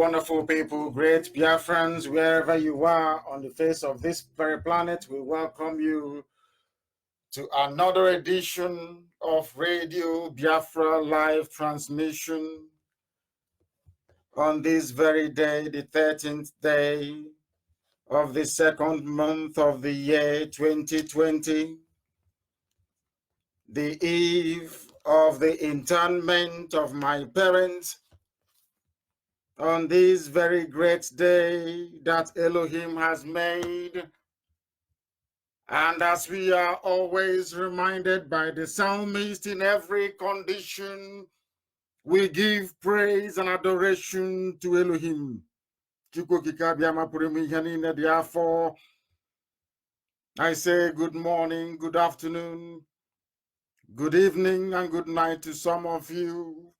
wonderful people, great Biafrans, wherever you are on the face of this very planet, we welcome you to another edition of Radio Biafra live transmission on this very day, the 13th day of the second month of the year 2020, the eve of the internment of my parents. On this very great day that Elohim has made, and as we are always reminded by the psalmist, in every condition, we give praise and adoration to Elohim. Therefore, I say good morning, good afternoon, good evening, and good night to some of you.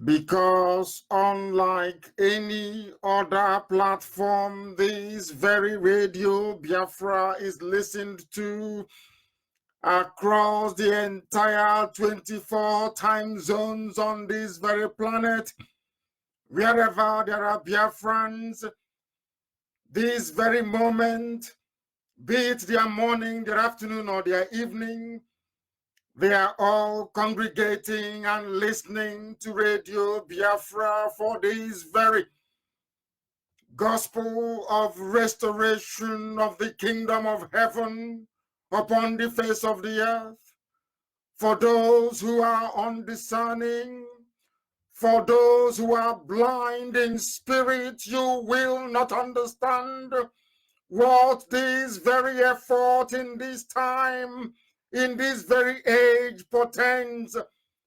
Because unlike any other platform, this very Radio Biafra is listened to across the entire 24 time zones on this very planet. Wherever there are Biafrans, this very moment, be it their morning, their afternoon, or their evening, they are all congregating and listening to Radio Biafra for this very gospel of restoration of the kingdom of heaven upon the face of the earth. For those who are undiscerning, for those who are blind in spirit, you will not understand what this very effort in this time, in this very age, portends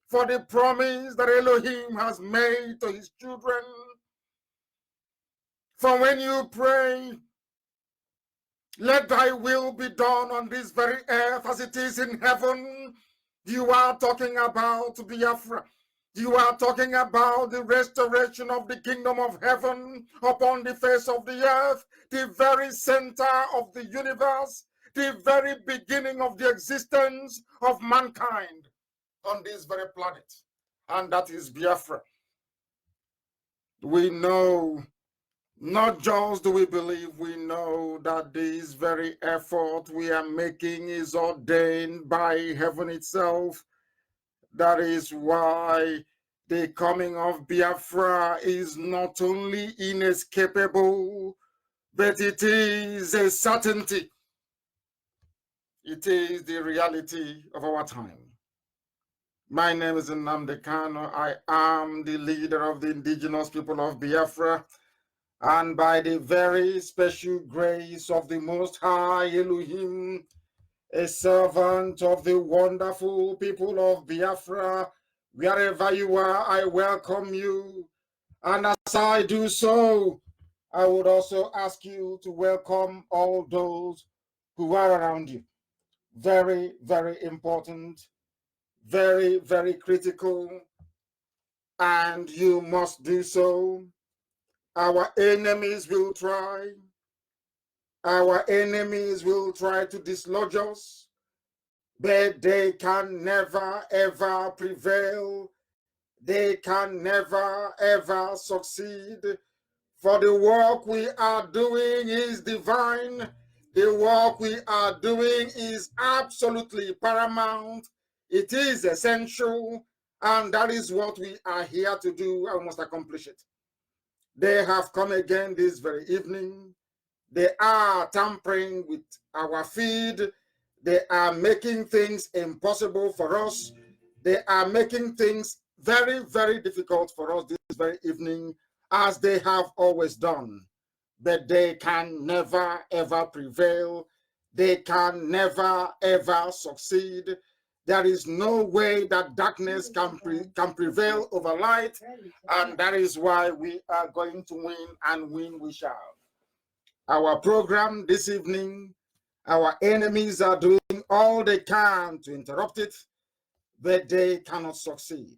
for the promise that Elohim has made to his children. For when you pray, let thy will be done on this very earth as it is in heaven, you are talking about Biafra. You are talking about the restoration of the kingdom of heaven upon the face of the earth, the very center of the universe, the very beginning of the existence of mankind on this very planet. And that is Biafra. We know, not just do we believe, we know that this very effort we are making is ordained by heaven itself. That is why the coming of Biafra is not only inescapable, but it is a certainty. It is the reality of our time. My name is Nnamdi Kanu. I am the leader of the indigenous people of Biafra, and by the very special grace of the Most High Elohim, a servant of the wonderful people of Biafra, wherever you are, I welcome you. And as I do so, I would also ask you to welcome all those who are around you. Very, very important, very, very critical, and you must do so. Our enemies will try. Our enemies will try to dislodge us, but they can never, ever prevail. They can never, ever succeed. For the work we are doing is divine. The work we are doing is absolutely paramount. It is essential, and that is what we are here to do. I must accomplish it. They have come again this very evening. They are tampering with our feed. They are making things impossible for us. They are making things very, very difficult for us this very evening, as they have always done. But they can never, ever prevail. They can never, ever succeed. There is no way that darkness can prevail over light, and that is why we are going to win, and win we shall. Our program this evening, our enemies are doing all they can to interrupt it, but they cannot succeed.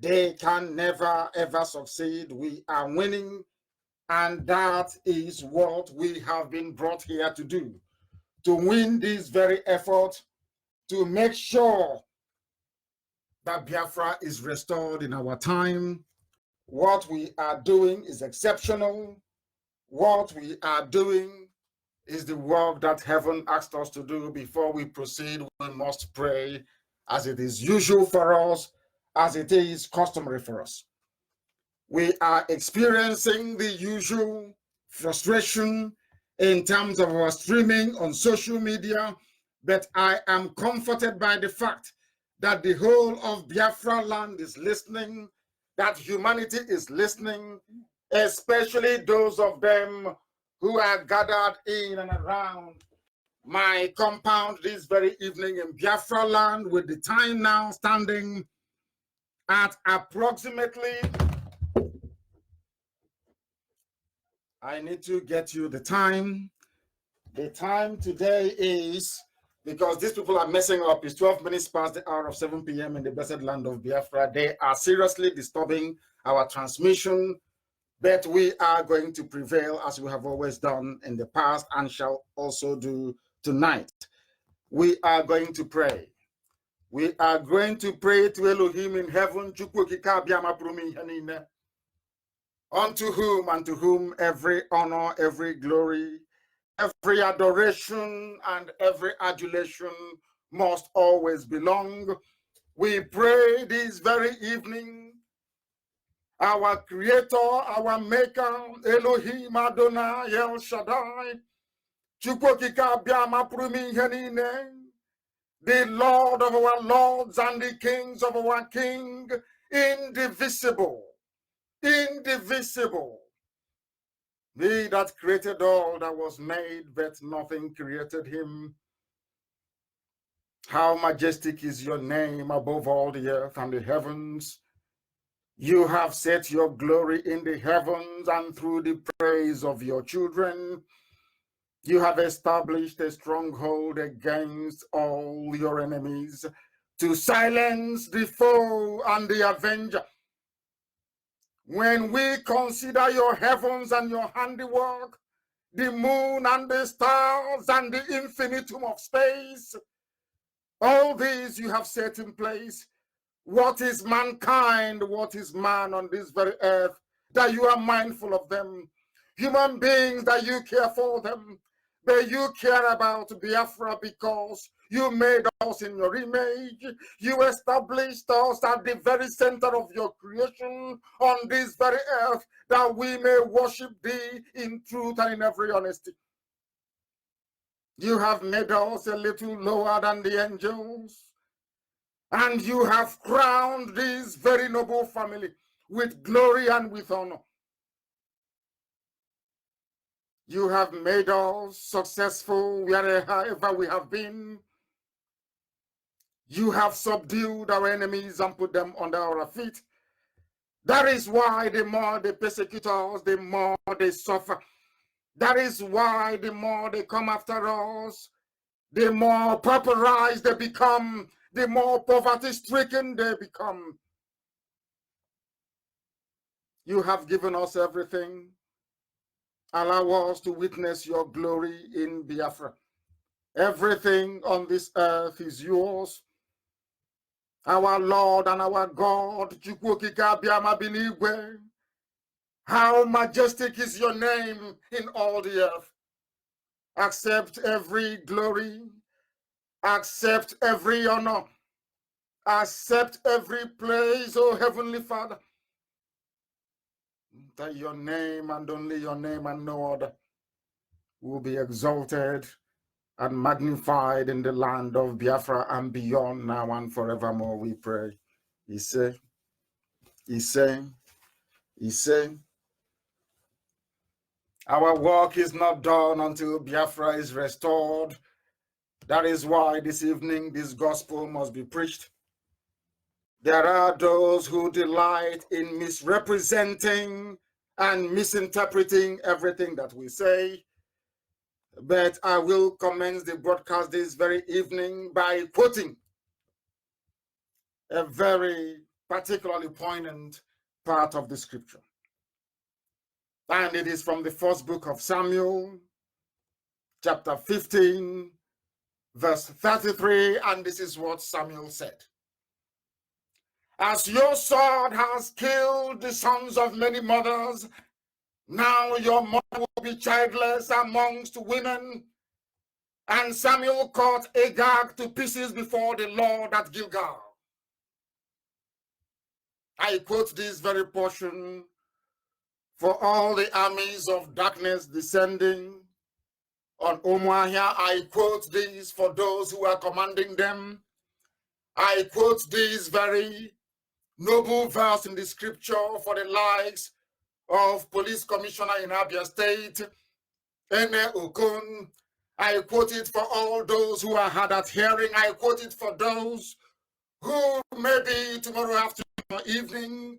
They can never, ever succeed. We are winning, and that is what we have been brought here to do, to win this very effort, to make sure that Biafra is restored in our time, What we are doing is exceptional. What we are doing is the work that heaven asked us to do. Before we proceed, we must pray, as it is usual for us, as it is customary for us. We are experiencing the usual frustration in terms of our streaming on social media, but I am comforted by the fact that the whole of Biafra land is listening, that humanity is listening, especially those of them who are gathered in and around my compound this very evening in Biafra land, with the time now standing at approximately, I need to get you the time. The time today is, because these people are messing up, is 12 minutes past the hour of 7 p.m. in the blessed land of Biafra. They are seriously disturbing our transmission, but we are going to prevail as we have always done in the past and shall also do tonight. We are going to pray. We are going to pray to Elohim in heaven, unto whom and to whom every honor, every glory, every adoration, and every adulation must always belong. We pray this very evening, our Creator, our Maker, Elohim Adonai El Shaddai, Chukwokika Biama Prumi Henine, the Lord of our lords and the kings of our king, indivisible, indivisible. He that created all that was made, but nothing created him. How majestic is your name above all the earth and the heavens. You have set your glory in the heavens, and through the praise of your children, you have established a stronghold against all your enemies, to silence the foe and the avenger. When we consider your heavens and your handiwork, the moon and the stars and the infinitum of space, all these you have set in place. What is mankind? What is man on this very earth, that you are mindful of them? Human beings, that you care for them. But you care about Biafra because you made us in your image. You established us at the very center of your creation on this very earth, that we may worship thee in truth and in every honesty. You have made us a little lower than the angels, and you have crowned this very noble family with glory and with honor. You have made us successful wherever we have been. You have subdued our enemies and put them under our feet. That is why the more they persecute us, the more they suffer. That is why the more they come after us, the more pauperized they become, the more poverty-stricken they become. You have given us everything. Allow us to witness your glory in Biafra. Everything on this earth is yours. Our Lord and our God, how majestic is your name in all the earth. Accept every glory, accept every honor, accept every praise, O Heavenly Father. That your name and only your name and no other will be exalted and magnified in the land of Biafra and beyond, now and forevermore, we pray. He said, our work is not done until Biafra is restored. That is why this evening this gospel must be preached. There are those who delight in misrepresenting and misinterpreting everything that we say. But I will commence the broadcast this very evening by quoting a very particularly poignant part of the scripture. And it is from the first book of Samuel, chapter 15, verse 33, and this is what Samuel said. As your sword has killed the sons of many mothers, now your mother will be childless amongst women. And Samuel cut Agag to pieces before the Lord at Gilgal. I quote this very portion for all the armies of darkness descending on Umuahia. I quote this for those who are commanding them. I quote this very noble verse in the scripture for the likes of Police Commissioner in Abia State, Ene Okun. I quote it for all those who are hard at hearing. I quote it for those who maybe tomorrow afternoon or evening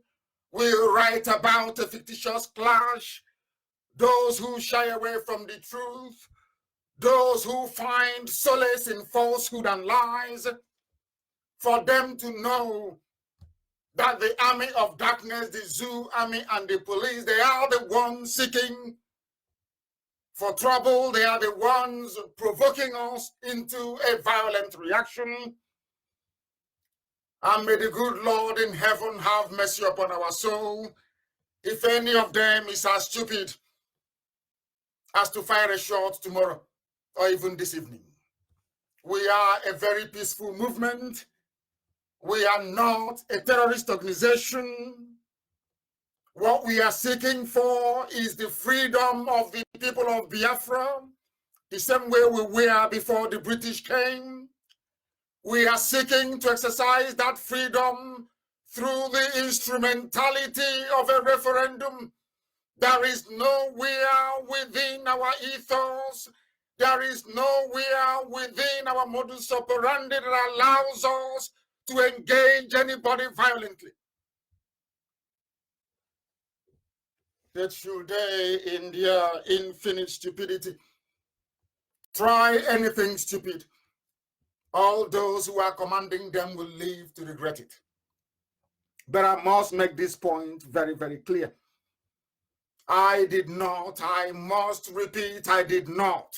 will write about a fictitious clash, those who shy away from the truth, those who find solace in falsehood and lies, for them to know that the army of darkness, the zoo army and the police, they are the ones seeking for trouble. They are the ones provoking us into a violent reaction. And may the good Lord in heaven have mercy upon our soul if any of them is as stupid as to fire a shot tomorrow or even this evening. We are a very peaceful movement. We are not a terrorist organization. What we are seeking for is the freedom of the people of Biafra, the same way we were before the British came. We are seeking to exercise that freedom through the instrumentality of a referendum. There is nowhere within our ethos, there is nowhere within our modus operandi that allows us to engage anybody violently. That should they, in their infinite stupidity, try anything stupid, all those who are commanding them will live to regret it. But I must make this point very, very clear. I must repeat, I did not,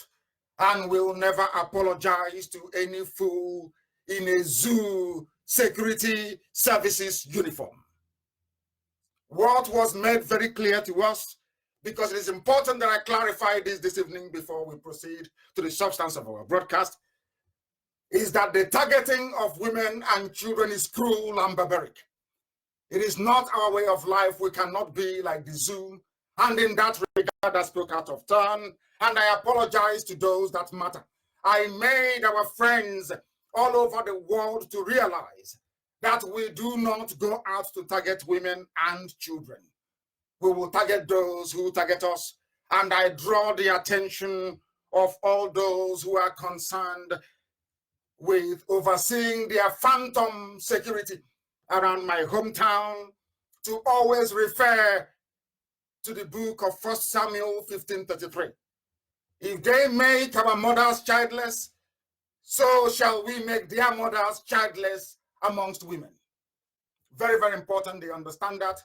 and will never apologize to any fool in a zoo security services uniform. What was made very clear to us, because it is important that I clarify this evening before we proceed to the substance of our broadcast, is that the targeting of women and children is cruel and barbaric. It is not our way of life. We cannot be like the zoo. And in that regard, I spoke out of turn, and I apologize to those that matter. I made our friends all over the world to realize that we do not go out to target women and children. We will target those who target us, and I draw the attention of all those who are concerned with overseeing their phantom security around my hometown to always refer to the book of 1 Samuel 15:33. If they make our mothers childless, so shall we make their mothers childless amongst women. Very, very important they understand that.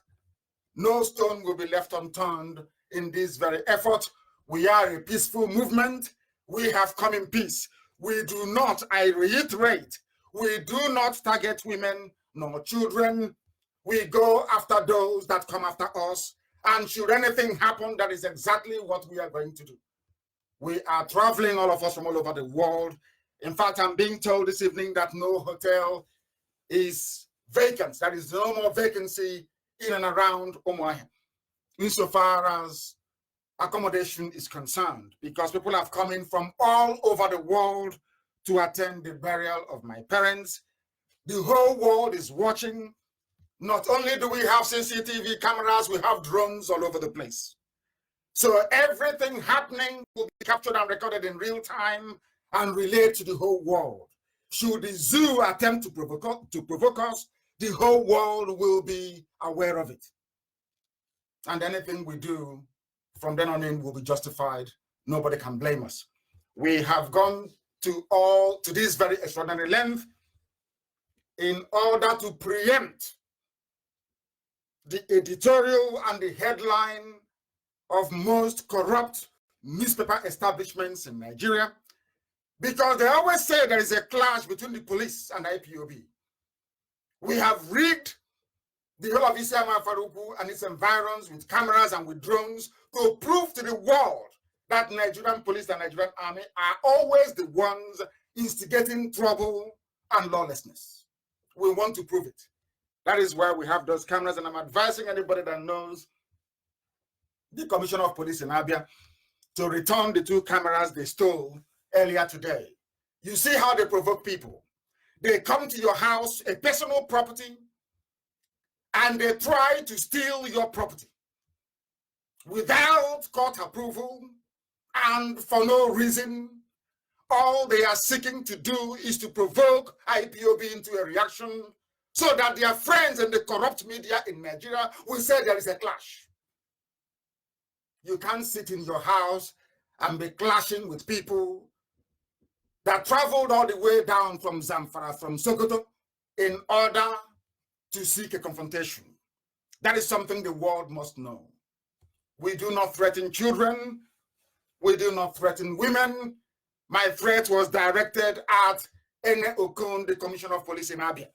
No stone will be left unturned in this very effort. We are a peaceful movement. We have come in peace. We do not, I reiterate, we do not target women nor children. We go after those that come after us. And should anything happen, that is exactly what we are going to do. We are traveling, all of us, from all over the world. In fact, I'm being told this evening that no hotel is vacant. There is no more vacancy in and around Umuahia, insofar as accommodation is concerned, because people have come in from all over the world to attend the burial of my parents. The whole world is watching. Not only do we have CCTV cameras, we have drones all over the place. So everything happening will be captured and recorded in real time and relayed to the whole world. Should the zoo attempt to provoke us, the whole world will be aware of it. And anything we do from then on in will be justified. Nobody can blame us. We have gone to this very extraordinary length in order to preempt the editorial and the headline of most corrupt newspaper establishments in Nigeria, because they always say there is a clash between the police and IPOB. We have rigged the whole of Isiama Faruku and its environs with cameras and with drones to prove to the world that Nigerian police and Nigerian army are always the ones instigating trouble and lawlessness. We want to prove it. That is why we have those cameras, and I'm advising anybody that knows the Commissioner of Police in Abia to return the 2 cameras they stole earlier today. You see how they provoke people. They come to your house, a personal property, and they try to steal your property without court approval and for no reason. All they are seeking to do is to provoke IPOB into a reaction so that their friends in the corrupt media in Nigeria will say there is a clash. You can't sit in your house and be clashing with people that traveled all the way down from Zamfara, from Sokoto, in order to seek a confrontation. That is something the world must know. We do not threaten children. We do not threaten women. My threat was directed at Ene Okon, the Commissioner of Police in Abia.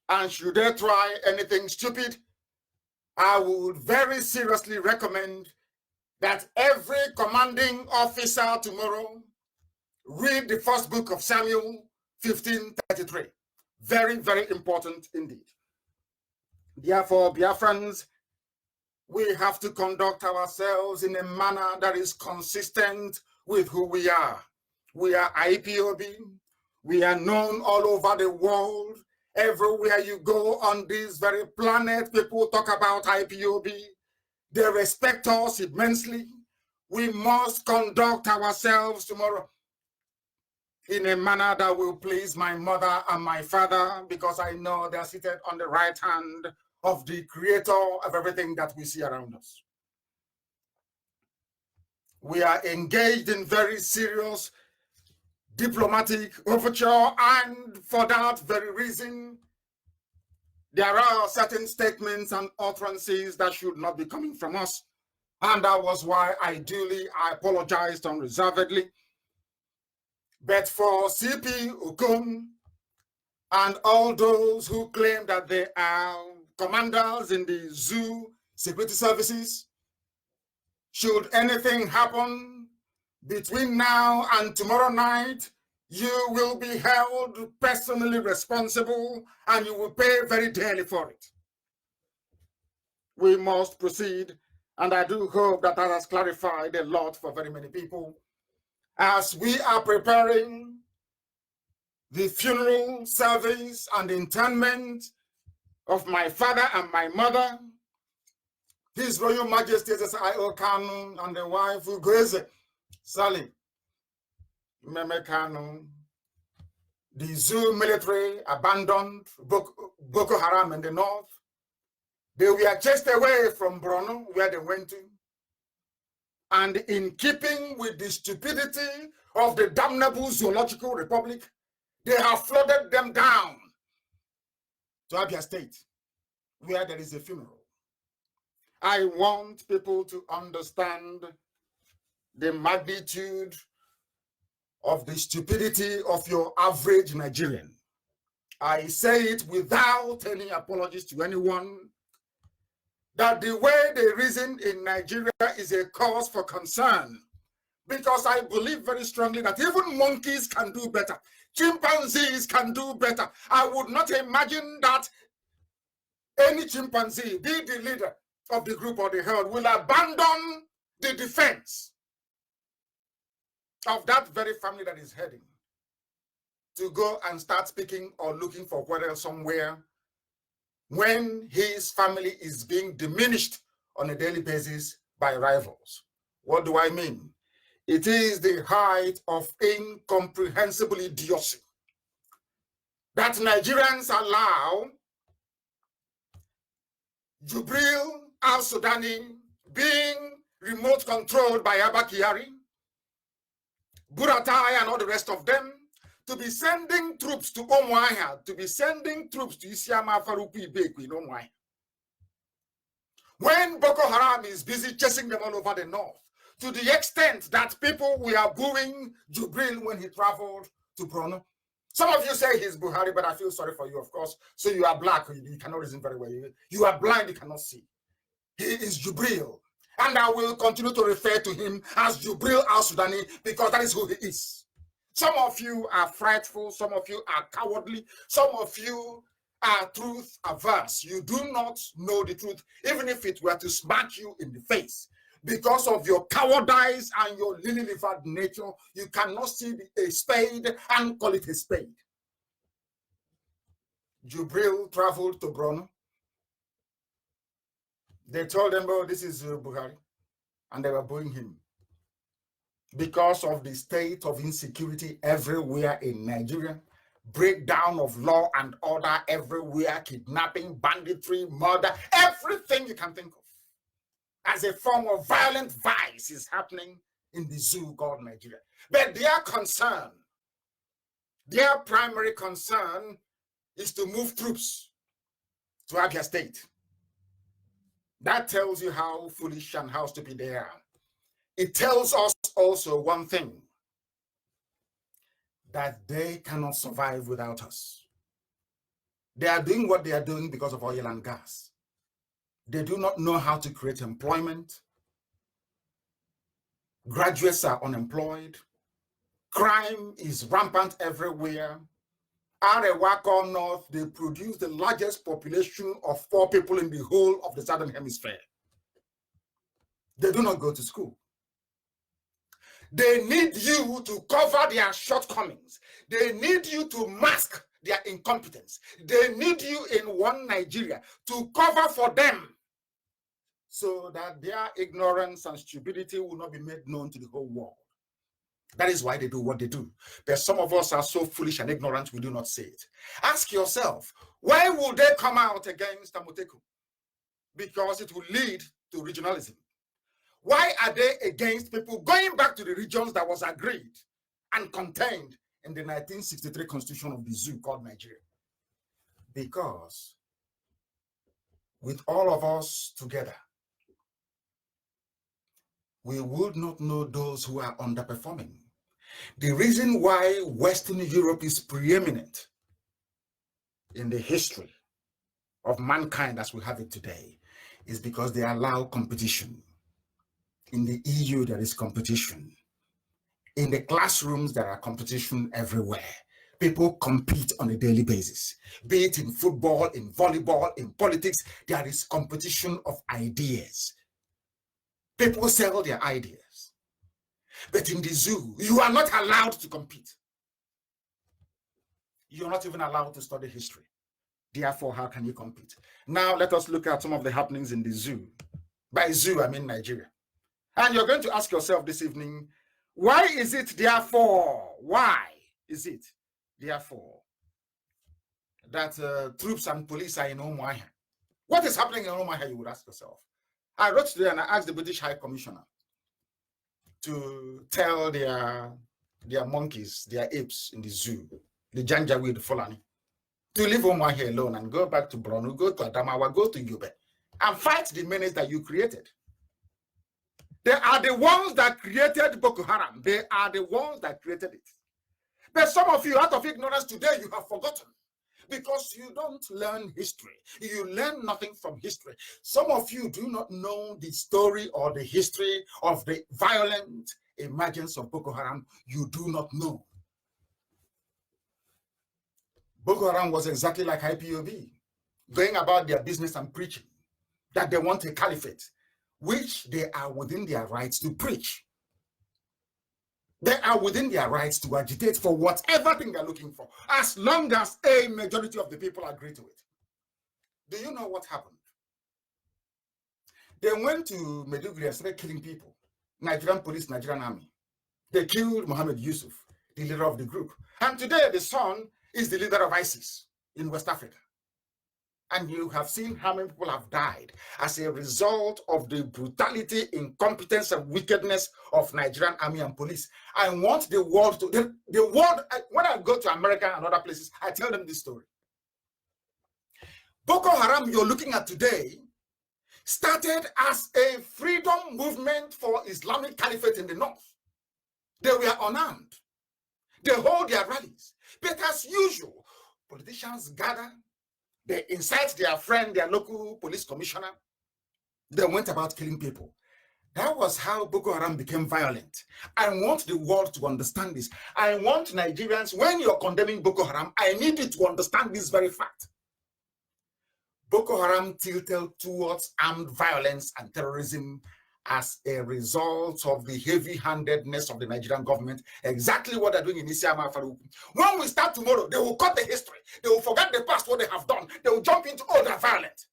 And should they try anything stupid, I would very seriously recommend that every commanding officer tomorrow read the first book of Samuel 15:33. Very, very important indeed. Therefore, Biafrans, we have to conduct ourselves in a manner that is consistent with who we are. We are IPOB. We are known all over the world. Everywhere you go on this very planet, people talk about IPOB. They respect us immensely. We must conduct ourselves tomorrow in a manner that will please my mother and my father, because I know they're seated on the right hand of the creator of everything that we see around us. We are engaged in very serious diplomatic overture, and for that very reason, there are certain statements and utterances that should not be coming from us. And that was why I apologized unreservedly. But for CP Okon and all those who claim that they are commanders in the zoo security services, should anything happen between now and tomorrow night, you will be held personally responsible and you will pay very dearly for it. We must proceed, and I do hope that has clarified a lot for very many people. As we are preparing the funeral service and the interment of my father and my mother, His Royal Majesty S.I.O. Kanu and the wife Ugoeze Sally Meme Kanu, the zoo military abandoned Boko Haram in the north. They were chased away from Borno, where they went to. And in keeping with the stupidity of the damnable Zoological Republic, they have flooded them down to Abia State, where there is a funeral. I want people to understand the magnitude of the stupidity of your average Nigerian. I say it without any apologies to anyone, that the way they reason in Nigeria is a cause for concern, because I believe very strongly that even monkeys can do better. Chimpanzees can do better. I would not imagine that any chimpanzee, be the leader of the group or the herd, will abandon the defense of that very family that is heading to go and start speaking or looking for quarrel somewhere when his family is being diminished on a daily basis by rivals. What do I mean? It is the height of incomprehensible idiocy that Nigerians allow Jubril al-Sudani being remote controlled by Abba Kyari, Buratai and all the rest of them, to be sending troops to Omwaya, to be sending troops to Isiama Faruku Ibeku in Omwaya, when Boko Haram is busy chasing them all over the north, to the extent that people were booing Jubril when he traveled to Borno. Some of you say he's Buhari, but I feel sorry for you, of course. So you are black, you cannot reason very well. You are blind, you cannot see. He is Jubril. And I will continue to refer to him as Jubril al-Sudani because that is who he is. Some of you are frightful, some of you are cowardly, some of you are truth averse. You do not know the truth, even if it were to smack you in the face. Because of your cowardice and your lily-livered nature, you cannot see a spade and call it a spade. Jubril traveled to Borno. They told him, oh, this is Buhari, and they were booing him. Because of the state of insecurity everywhere in Nigeria, breakdown of law and order everywhere, kidnapping, banditry, murder, everything you can think of as a form of violent vice is happening in the zoo called Nigeria. But their concern, their primary concern is to move troops to Abia State. That tells you how foolish and how stupid they are. It tells us also one thing, that they cannot survive without us. They are doing what they are doing because of oil and gas. They do not know how to create employment. Graduates are unemployed. Crime is rampant everywhere. Arewako North, they produce the largest population of poor people in the whole of the Southern Hemisphere. They do not go to school. They need you to cover their shortcomings. They need you to mask their incompetence. They need you in one Nigeria to cover for them so that their ignorance and stupidity will not be made known to the whole world. That is why they do what they do. But some of us are so foolish and ignorant, we do not say it. Ask yourself, why will they come out against Tamoteku? Because it will lead to regionalism. Why are they against people going back to the regions that was agreed and contained in the 1963 constitution of the zoo called Nigeria? Because with all of us together, we would not know those who are underperforming. The reason why Western Europe is preeminent in the history of mankind as we have it today is because they allow competition. In the EU, there is competition. In the classrooms, there are competition everywhere. People compete on a daily basis. Be it in football, in volleyball, in politics, there is competition of ideas. People sell their ideas. But in the zoo, you are not allowed to compete. You're not even allowed to study history. Therefore, how can you compete? Now, let us look at some of the happenings in the zoo. By zoo, I mean Nigeria. And you're going to ask yourself this evening, why is it therefore, why is it therefore that troops and police are in Umuahia? What is happening in Umuahia, you would ask yourself. I wrote today and I asked the British High Commissioner to tell their monkeys, their apes in the zoo, the Janjaweed, the Fulani, to leave Umuahia alone and go back to Borno, go to Adamawa, go to Yobe, and fight the menace that you created. They are the ones that created Boko Haram. They are the ones that created it. But some of you, out of ignorance today, you have forgotten because you don't learn history. You learn nothing from history. Some of you do not know the story or the history of the violent emergence of Boko Haram. You do not know. Boko Haram was exactly like IPOB, going about their business and preaching that they want a caliphate, which they are within their rights to preach. They are within their rights to agitate for whatever thing they're looking for, as long as a majority of the people agree to it. Do you know what happened? They went to Maiduguri and started killing people. Nigerian police, Nigerian army. They killed Mohammed Yusuf, the leader of the group. And today the son is the leader of ISIS in West Africa. And you have seen how many people have died as a result of the brutality, incompetence, and wickedness of Nigerian army and police. I want the world to, the world, when I go to America and other places, I tell them this story. Boko Haram you're looking at today started as a freedom movement for Islamic Caliphate in the north. They were unarmed. They hold their rallies. But as usual, politicians gather, they incite their friend, their local police commissioner. They went about killing people. That was how Boko Haram became violent. I want the world to understand this. I want Nigerians, when you're condemning Boko Haram, I need you to understand this very fact. Boko Haram tilted towards armed violence and terrorism as a result of the heavy-handedness of the Nigerian government, exactly what they're doing in Isiama Faruku. When we start tomorrow, they will cut the history. They will forget the past, what they have done. They will jump into all that violent.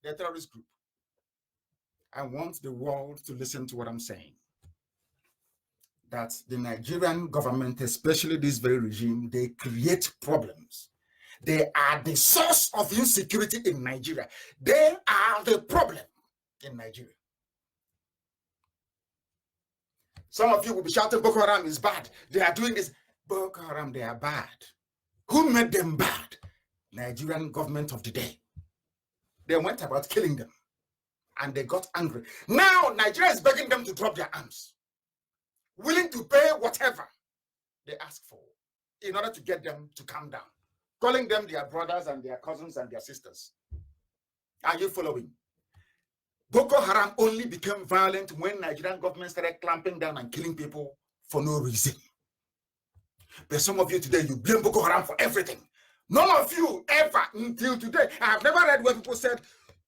They're a terrorist group. I want the world to listen to what I'm saying. That the Nigerian government, especially this very regime, they create problems. They are the source of insecurity in Nigeria. They are the problem in Nigeria. Some of you will be shouting, Boko Haram is bad. They are doing this. Boko Haram, they are bad. Who made them bad? Nigerian government of the day. They went about killing them. And they got angry. Now, Nigeria is begging them to drop their arms. Willing to pay whatever they ask for in order to get them to calm down. Calling them their brothers and their cousins and their sisters. Are you following? Boko Haram only became violent when Nigerian government started clamping down and killing people for no reason. But some of you today, you blame Boko Haram for everything. None of you ever, until today, I have never read where people said,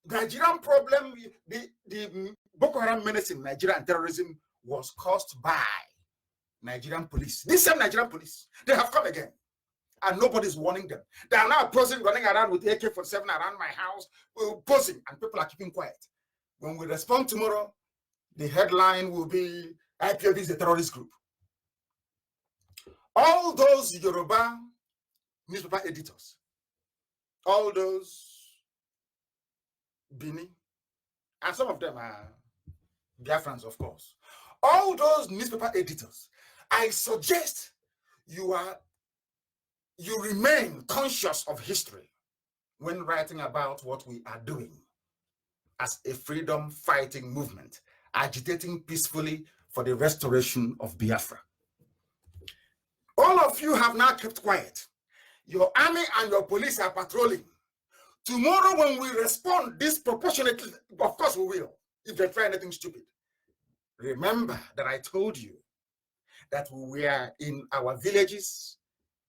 Nigerian problem, the Boko Haram menace in Nigeria and terrorism was caused by Nigerian police. This same Nigerian police, they have come again. And nobody's warning them. They are now posing, running around with AK-47 around my house, posing, and people are keeping quiet. When we respond tomorrow, the headline will be, IPOB is a terrorist group. All those Yoruba newspaper editors, all those Bini, and some of them are Biafrans, of course. All those newspaper editors, I suggest you remain conscious of history when writing about what we are doing as a freedom fighting movement, agitating peacefully for the restoration of Biafra. All of you have now kept quiet. Your army and your police are patrolling. Tomorrow when we respond disproportionately, of course we will, if they try anything stupid. Remember that I told you that we were in our villages,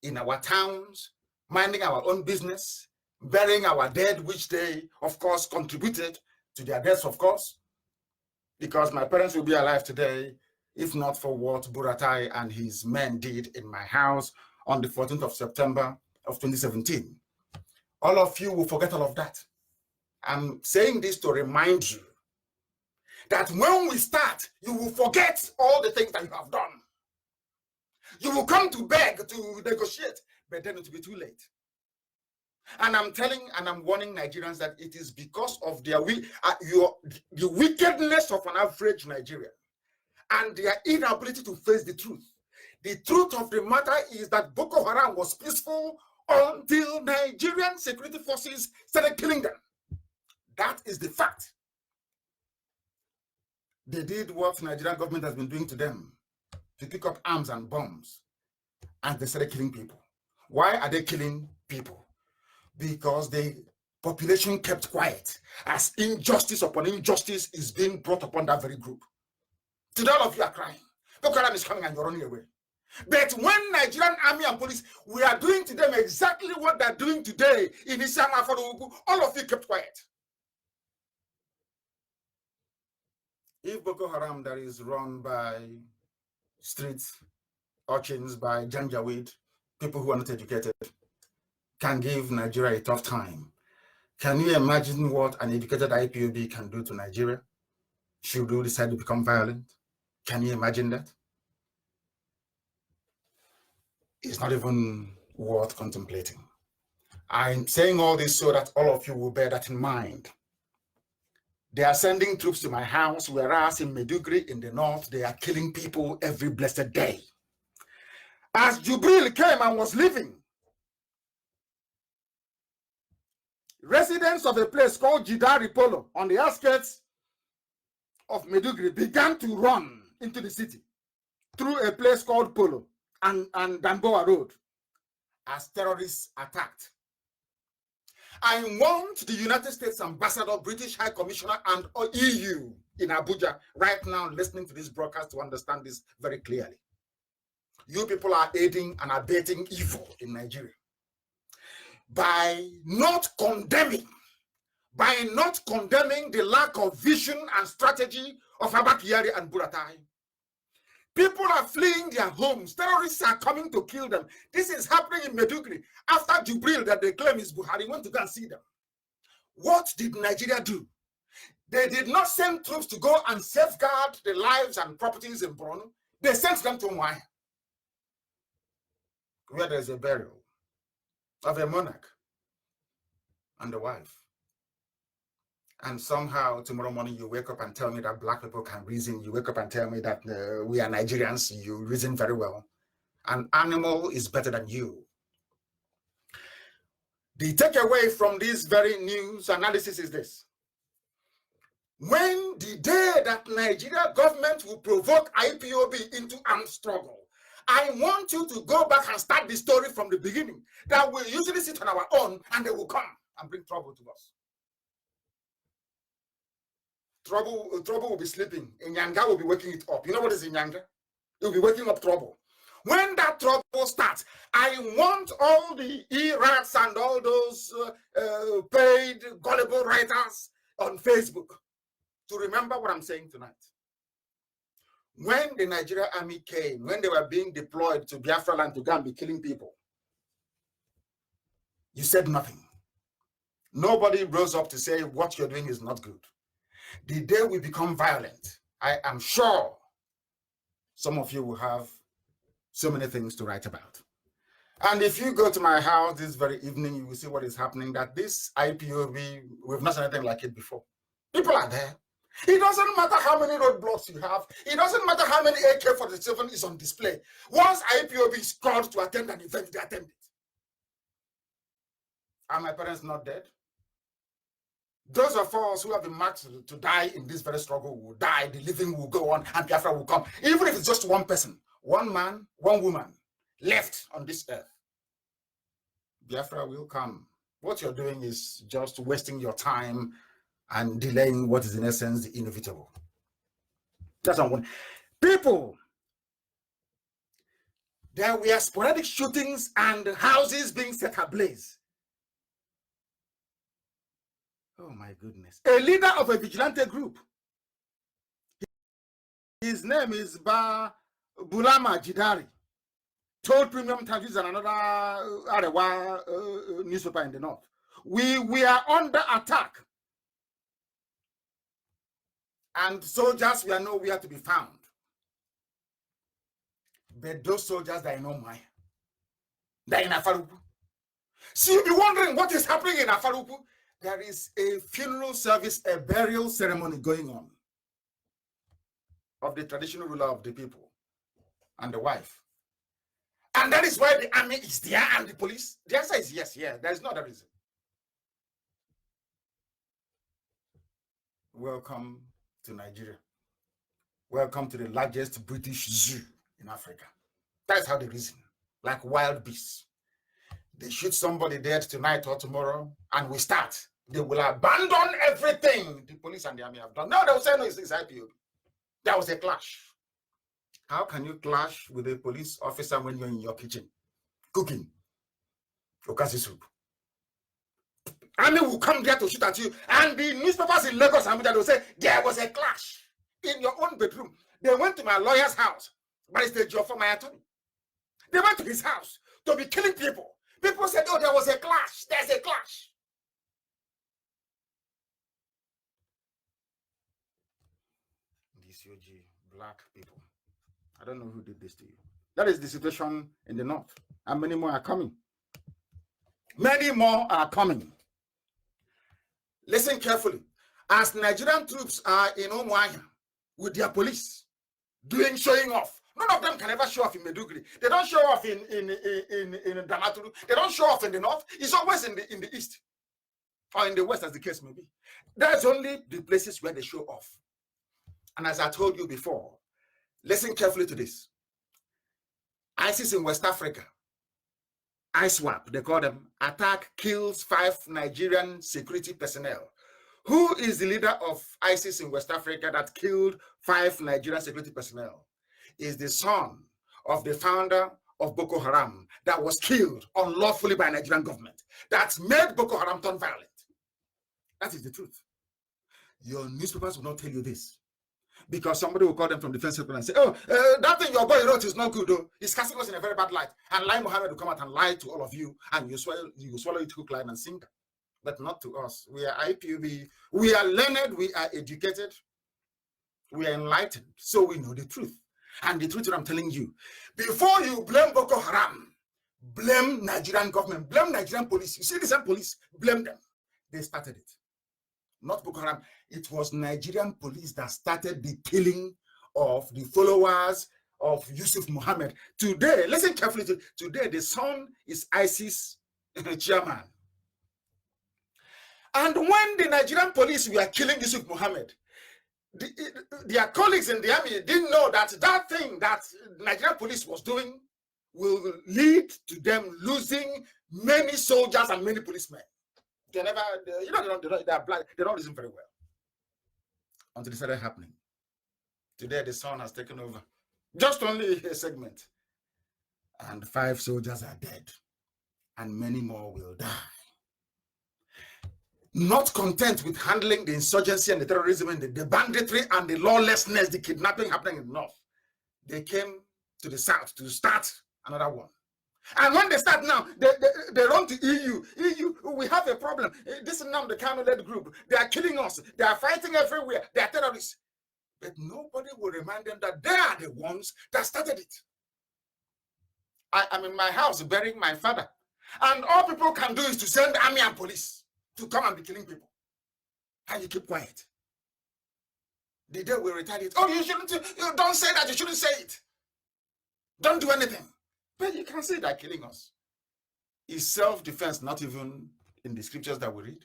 in our towns, minding our own business, burying our dead, which they, of course, contributed to their deaths, of course, because my parents will be alive today, if not for what Buratai and his men did in my house on the 14th of September of 2017. All of you will forget all of that. I'm saying this to remind you that when we start, you will forget all the things that you have done. You will come to beg to negotiate, but then it will be too late. And I'm telling and I'm warning Nigerians that it is because of the wickedness of an average Nigerian and their inability to face the truth. The truth of the matter is that Boko Haram was peaceful until Nigerian security forces started killing them. That is the fact. They did what Nigerian government has been doing to them, to pick up arms and bombs, and they started killing people. Why are they killing people? Because the population kept quiet as injustice upon injustice is being brought upon that very group. Today all of you are crying. Boko Haram is coming and you're running away. But when Nigerian army and police, we are doing to them exactly what they're doing today in Isiama Faruku, all of you kept quiet. If Boko Haram that is run by street urchins, by Janjaweed, people who are not educated, can give Nigeria a tough time, can you imagine what an educated IPOB can do to Nigeria? Should we decide to become violent? Can you imagine that? It's not even worth contemplating. I'm saying all this so that all of you will bear that in mind. They are sending troops to my house, whereas in Maiduguri in the north, they are killing people every blessed day. As Jubril came and was leaving, residents of a place called Jidari Polo on the outskirts of Maiduguri began to run into the city through a place called Polo. and Damboa Road as terrorists attacked. I want the United States Ambassador, British High Commissioner, and EU in Abuja right now listening to this broadcast to understand this very clearly. You people are aiding and abetting evil in Nigeria by not condemning the lack of vision and strategy of Abba Kyari and Buratai. People are fleeing their homes. Terrorists are coming to kill them. This is happening in Maiduguri. After Jubril, that they claim is Buhari, went to go and see them. What did Nigeria do? They did not send troops to go and safeguard the lives and properties in Borno. They sent them to Mwai, where there's a burial of a monarch and a wife. And somehow tomorrow morning you wake up and tell me that black people can reason. You wake up and tell me that we are Nigerians. You reason very well. An animal is better than you. The takeaway from this very news analysis is this. When the day that Nigeria government will provoke IPOB into armed struggle, I want you to go back and start the story from the beginning. That we usually sit on our own and they will come and bring trouble to us. Trouble will be sleeping. Inyanga will be waking it up. You know what is Inyanga? It will be waking up trouble. When that trouble starts, I want all the E-rats and all those paid gullible writers on Facebook to remember what I'm saying tonight. When the Nigerian army came, when they were being deployed to Biafra land to go and be killing people, you said nothing. Nobody rose up to say what you're doing is not good. The day we become violent, I am sure some of you will have so many things to write about. And if you go to my house this very evening, you will see what is happening, that this IPOB, we've not seen anything like it before. People are there. It doesn't matter how many roadblocks you have. It doesn't matter how many AK-47 is on display. Once IPOB is called to attend an event, they attend it. Are my parents not dead? Those of us who have been marked to die in this very struggle will die, the living will go on, and Biafra will come. Even if it's just one person, one man, one woman left on this earth, Biafra will come. What you're doing is just wasting your time and delaying what is in essence the inevitable. That's not one. People, there were sporadic shootings and houses being set ablaze. Oh my goodness. A leader of a vigilante group. His name is Bulama Jidari. Told Premium Times and another Arewa newspaper in the north. We are under attack. And soldiers were nowhere to be found. But those soldiers, they know Maya. They're in Afarupu. So you'll be wondering what is happening in Afarupu. There is a funeral service, a burial ceremony going on of the traditional ruler of the people and the wife. And that is why the army is there and the police. The answer is yes, yeah. There is no other reason. Welcome to Nigeria. Welcome to the largest British zoo in Africa. That's how they reason, like wild beasts. They shoot somebody dead tonight or tomorrow, and we start. They will abandon everything the police and the army have done. No, they will say no, it's IPOB. There was a clash. How can you clash with a police officer when you're in your kitchen cooking okasi soup? Army will come there to shoot at you, and the newspapers in Lagos and Abuja will say there was a clash in your own bedroom. They went to my lawyer's house, but it's the job for my attorney. They went to his house to be killing people. People said, oh, there was a clash. There's a clash. These UG black people. I don't know who did this to you. That is the situation in the north. And many more are coming. Many more are coming. Listen carefully. As Nigerian troops are in Umuahia with their police showing off. None of them can ever show off in Maiduguri. They don't show off in Damaturu. They don't show off in the north. It's always in the east or in the west, as the case may be. That's only the places where they show off. And as I told you before, listen carefully to this. ISIS in West Africa, ISWAP, they call them, attack, kills 5 Nigerian security personnel. Who is the leader of ISIS in West Africa that killed 5 Nigerian security personnel? Is the son of the founder of Boko Haram that was killed unlawfully by Nigerian government, that made Boko Haram turn violent. That is the truth. Your newspapers will not tell you this, because somebody will call them from defense and say, oh, that thing your boy wrote is not good, though. It's casting us in a very bad light. And Lai Mohammed will come out and lie to all of you, and you swallow it hook, line, and sinker. But not to us. We are IPOB. We are learned. We are educated. We are enlightened. So we know the truth. And the truth that I'm telling you, before you blame Boko Haram, blame Nigerian government, blame Nigerian police. You see the same police, blame them. They started it. Not Boko Haram. It was Nigerian police that started the killing of the followers of Yusuf Muhammad. Today, listen carefully, today the son is ISIS chairman. And when the Nigerian police were killing Yusuf Muhammad, their colleagues in the army didn't know that that thing that Nigerian police was doing will lead to them losing many soldiers and many policemen. They never, they're blind, they don't listen very well until it started happening. Today, the son has taken over. Just only a segment. And 5 soldiers are dead. And many more will die. Not content with handling the insurgency and the terrorism and the banditry and the lawlessness, the kidnapping happening in the north, they came to the south to start another one. And when they start now, they run to EU. EU, we have a problem. This is now the Kano-led group. They are killing us. They are fighting everywhere. They are terrorists. But nobody will remind them that they are the ones that started it. I'm in my house burying my father. And all people can do is to send army and police to come and be killing people. And you keep quiet. The day we retaliate. Oh, you don't say that. You shouldn't say it. Don't do anything. But you can say they're killing us. Is self-defense not even in the scriptures that we read?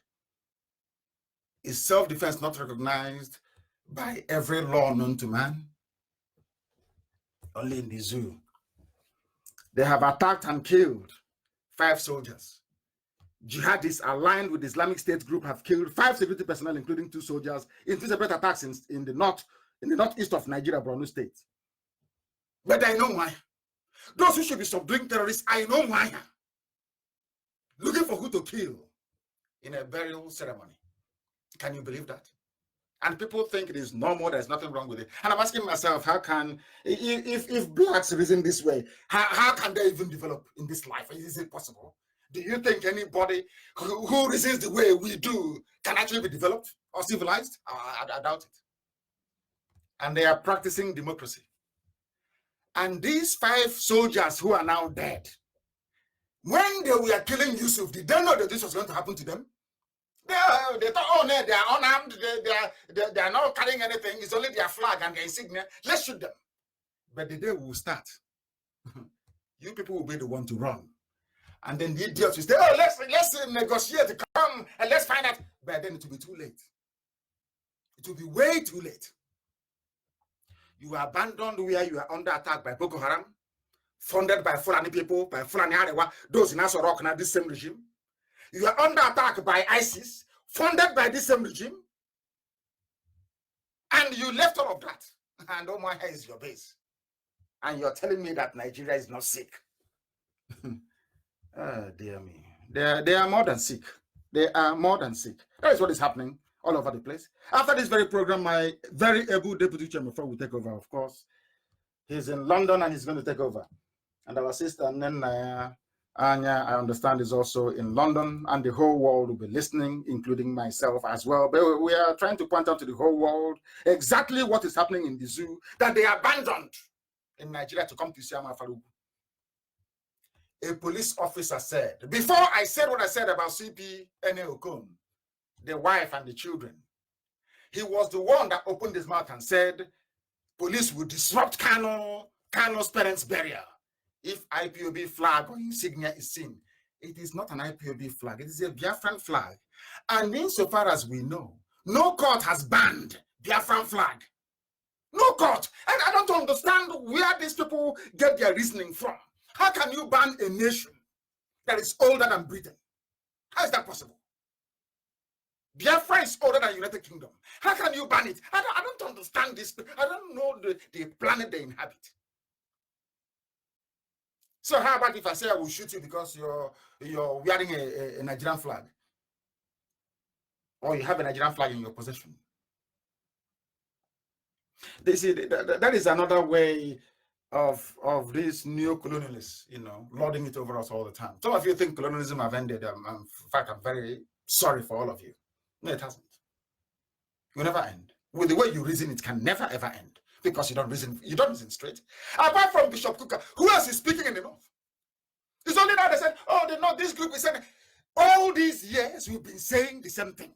Is self-defense not recognized by every law known to man? Only in the zoo. They have attacked and killed 5 soldiers. Jihadists aligned with the Islamic State group have killed 5 security personnel, including 2 soldiers, in 2 separate attacks in the northeast of Nigeria, Borno State. But I know why. Those who should be subduing terrorists, I know why. Looking for who to kill in a burial ceremony. Can you believe that? And people think it is normal, there's nothing wrong with it. And I'm asking myself, how can, if blacks reason this way, how can they even develop in this life? Is it possible? Do you think anybody who reasons the way we do can actually be developed or civilized? I doubt it. And they are practicing democracy. And these 5 soldiers who are now dead, when they were killing Yusuf, did they know that this was going to happen to them? They thought, oh no, they are unarmed, they are not carrying anything, it's only their flag and their insignia. Let's shoot them. But the day will start. You people will be the one to run. And then the idiots will say, oh, let's negotiate, come and let's find out. But then it will be too late. It will be way too late. You are abandoned where you are under attack by Boko Haram, funded by Fulani people, by Fulani Arewa, those in Aso Rock now, this same regime. You are under attack by ISIS, funded by this same regime. And you left all of that. And Omaha is your base. And you're telling me that Nigeria is not sick. Oh, dear me. They are more than sick. They are more than sick. That is what is happening all over the place. After this very program, my very able deputy chairman will take over, of course. He's in London and he's going to take over. And our sister Nena Anya, I understand, is also in London, and the whole world will be listening, including myself as well. But we are trying to point out to the whole world exactly what is happening in the zoo, that they abandoned in Nigeria to come to Siama Farugu. A police officer said, before I said what I said about CP Ene Okon, the wife and the children, he was the one that opened his mouth and said, police will disrupt Kano's parents' burial if IPOB flag or insignia is seen. It is not an IPOB flag, it is a Biafran flag. And insofar as we know, no court has banned Biafran flag. No court. And I don't understand where these people get their reasoning from. How can you ban a nation that is older than Britain? How is that possible? Biafra is older than United Kingdom. How can you ban it? I don't understand this. I don't know the planet they inhabit. So how about if I say I will shoot you because you're wearing a Nigerian flag? Or you have a Nigerian flag in your possession? They see that is another way of these neo-colonialists, lording it over us all the time. Some of you think colonialism have ended. In fact, I'm very sorry for all of you. No, it hasn't. It will never end. With the way you reason, it can never ever end because you don't reason straight. Apart from Bishop Kuka, who else is speaking in the north? It's only now they said, oh, the north, this group is saying. All these years we've been saying the same thing.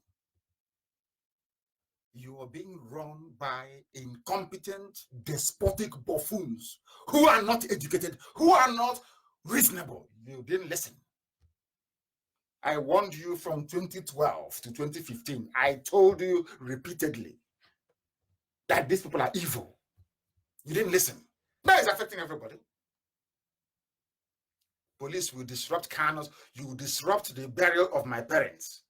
You are being run by incompetent, despotic buffoons who are not educated, who are not reasonable. You didn't listen. I warned you from 2012 to 2015. I told you repeatedly that these people are evil. You didn't listen. That is affecting everybody. Police will disrupt canals. You will disrupt the burial of my parents.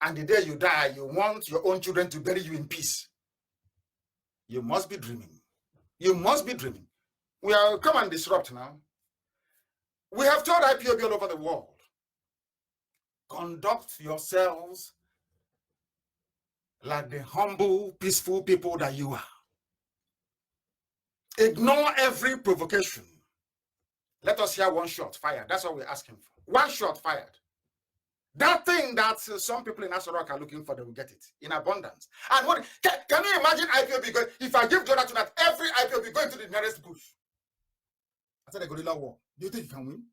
And the day you die, you want your own children to bury you in peace. You must be dreaming. You must be dreaming. We are come and disrupt now. We have told IPOB all over the world, conduct yourselves like the humble, peaceful people that you are. Ignore every provocation. Let us hear one shot fired. That's what we're asking for. One shot fired. That thing that some people in Asorok are looking for, they will get it in abundance. And what can you imagine IPOB going? If I give Jonathan that, every IPOB going to the nearest bush. I said a guerrilla war. Do you think you can win?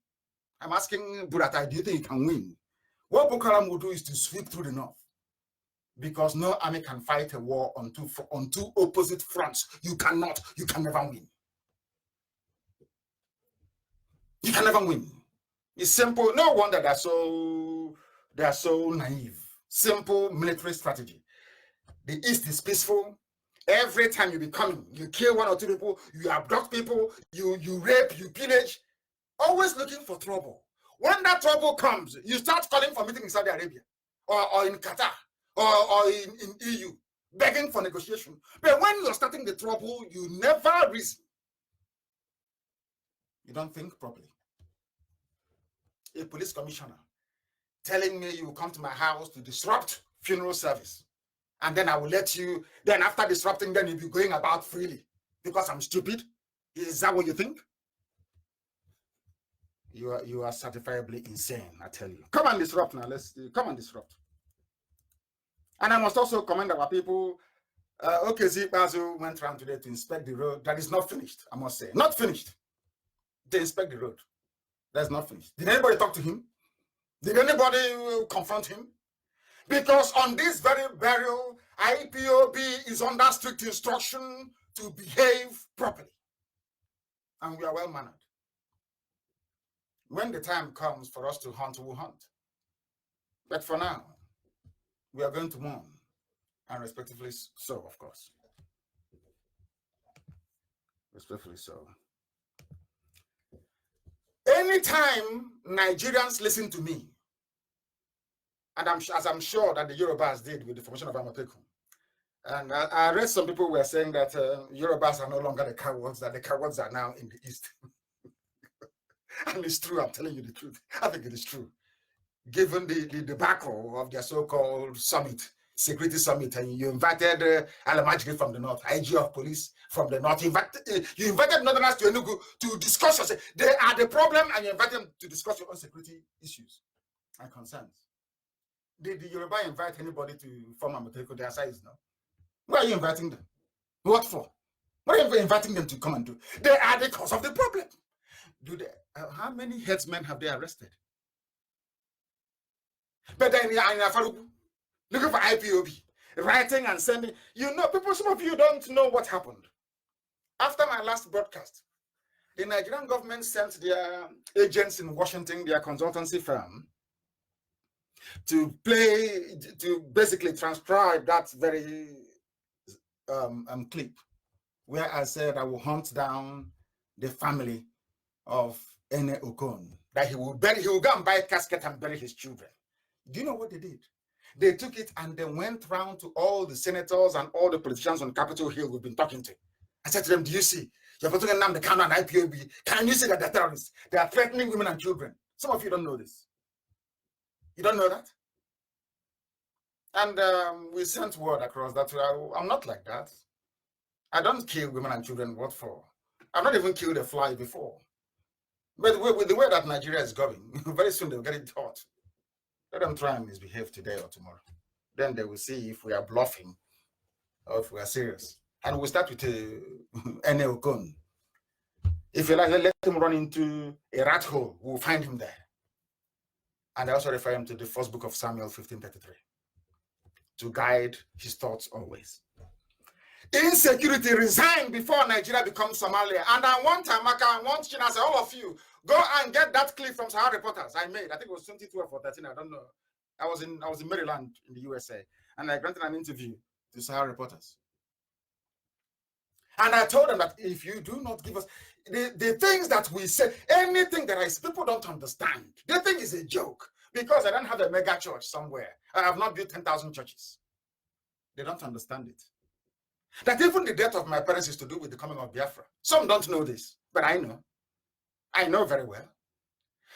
I'm asking Buratai, do you think you can win? What Boko Haram will do is to sweep through the north. Because no army can fight a war on two opposite fronts. You can never win. You can never win. It's simple. No wonder they are so naive. Simple military strategy. The East is peaceful. Every time you be coming, you kill one or two people, you abduct people, you rape, you pillage. Always looking for trouble. When that trouble comes, you start calling for meeting in Saudi Arabia or in Qatar or in EU, begging for negotiation. But when you're starting the trouble, you never reason. You don't think properly. A police commissioner telling me you will come to my house to disrupt funeral service. And then I will let you, then after disrupting, then you'll be going about freely because I'm stupid. Is that what you think? You are certifiably insane, I tell you. Come and disrupt now. Come and disrupt. And I must also commend our people. OKZ Bazu went around today to inspect the road. That is not finished, I must say. Not finished. They inspect the road. That's not finished. Did anybody talk to him? Did anybody confront him? Because on this very burial, IPOB is under strict instruction to behave properly. And we are well-mannered. When the time comes for us to hunt, we'll hunt. But for now, we are going to mourn, and respectively so, of course. Respectfully so. Anytime Nigerians listen to me, and as I'm sure that the Yorubas did with the formation of Amateku, and I read some people were saying that Yorubas are no longer the cowards, that the cowards are now in the East. And it's true, I'm telling you the truth. I think it is true. Given the debacle of their so-called summit, security summit, and you invited Alamajiri from the north, IG of police from the north, you invited Northerners to Enugu to discuss yourself. They are the problem, and you invite them to discuss your own security issues and concerns. Did the Yoruba invite anybody to form Amateku? Their size now. Why are you inviting them? What for? What are you inviting them to come and do? They are the cause of the problem. How many headsmen have they arrested? But then looking for IPOB, writing and sending. People, some of you don't know what happened. After my last broadcast, the Nigerian government sent their agents in Washington, their consultancy firm, to basically transcribe that very clip where I said I will hunt down the family of Ene Okon, that he will go and buy a casket and bury his children. Do you know what they did? They took it and they went round to all the senators and all the politicians on Capitol Hill we've been talking to. I said to them, do you see? You're putting a name the Kano and IPOB. Can you see that they're terrorists? They are threatening women and children. Some of you don't know this. You don't know that? And we sent word across that I'm not like that. I don't kill women and children. What for? I've not even killed a fly before. But with the way that Nigeria is going, very soon they'll get it hot. Let them try and misbehave today or tomorrow. Then they will see if we are bluffing or if we are serious. And we'll start with Ene Okon. If you like, let him run into a rat hole. We'll find him there. And I also refer him to the first book of Samuel 15:33 to guide his thoughts always. Insecurity resigned before Nigeria becomes Somalia. And I want Amaka, I want China, say, all of you, go and get that clip from Sahara Reporters I made. I think it was 2012 or 13, I don't know. I was in Maryland in the USA, and I granted an interview to Sahara Reporters. And I told them that if you do not give us the things that we say, anything that people don't understand, they think is a joke because I don't have a mega church somewhere. I have not built 10,000 churches. They don't understand it. That even the death of my parents is to do with the coming of Biafra. Some don't know this, but I know. I know very well.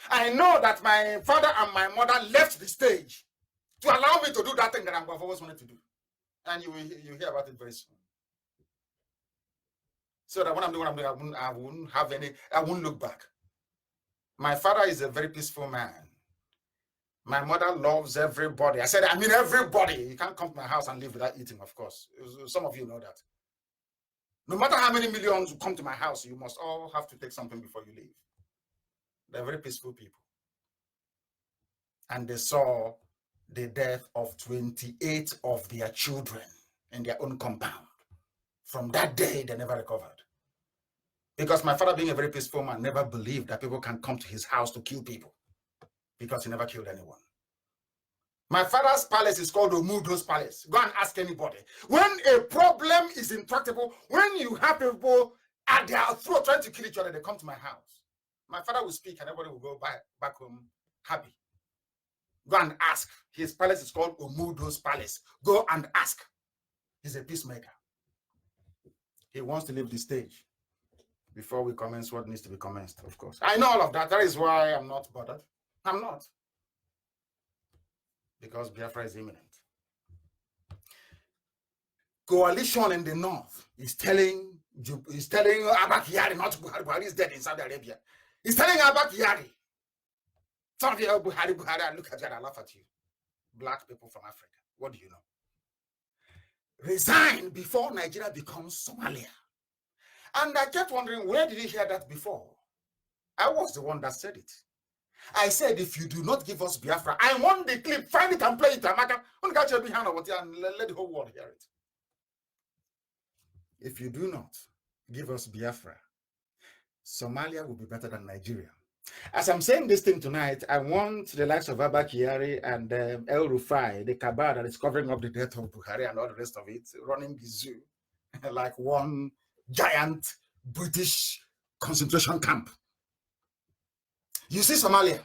I know that my father and my mother left the stage to allow me to do that thing that I've always wanted to do. And you hear about it very soon. So that when I'm doing what I'm doing, I won't look back. My father is a very peaceful man. My mother loves everybody. I said, I mean everybody. You can't come to my house and live without eating, of course. Some of you know that. No matter how many millions come to my house, you must all have to take something before you leave. They're very peaceful people. And they saw the death of 28 of their children in their own compound. From that day, they never recovered. Because my father, being a very peaceful man, never believed that people can come to his house to kill people. Because he never killed anyone. My father's palace is called Omudo's palace. Go and ask anybody. When a problem is intractable, when you have people at their throat trying to kill each other, they come to my house. My father will speak and everybody will go back home happy. Go and ask. His palace is called Omudo's palace. Go and ask. He's a peacemaker. He wants to leave the stage before we commence what needs to be commenced, of course. I know all of that. That is why I'm not bothered. I'm not. Because Biafra is imminent. Coalition in the north is telling Abba Kyari, not Buhari is dead in Saudi Arabia. He's telling Abba Kyari. Some of you are Buhari, I look at you and I laugh at you. Black people from Africa. What do you know? Resign before Nigeria becomes Somalia. And I kept wondering, where did he hear that before? I was the one that said it. I said, if you do not give us Biafra, I want the clip, find it and play it. And let the whole world hear it. If you do not give us Biafra, Somalia will be better than Nigeria. As I'm saying this thing tonight, I want the likes of Abba Kyari and El Rufai, the cabal that is covering up the death of Buhari and all the rest of it, running the zoo like one giant British concentration camp. You see Somalia.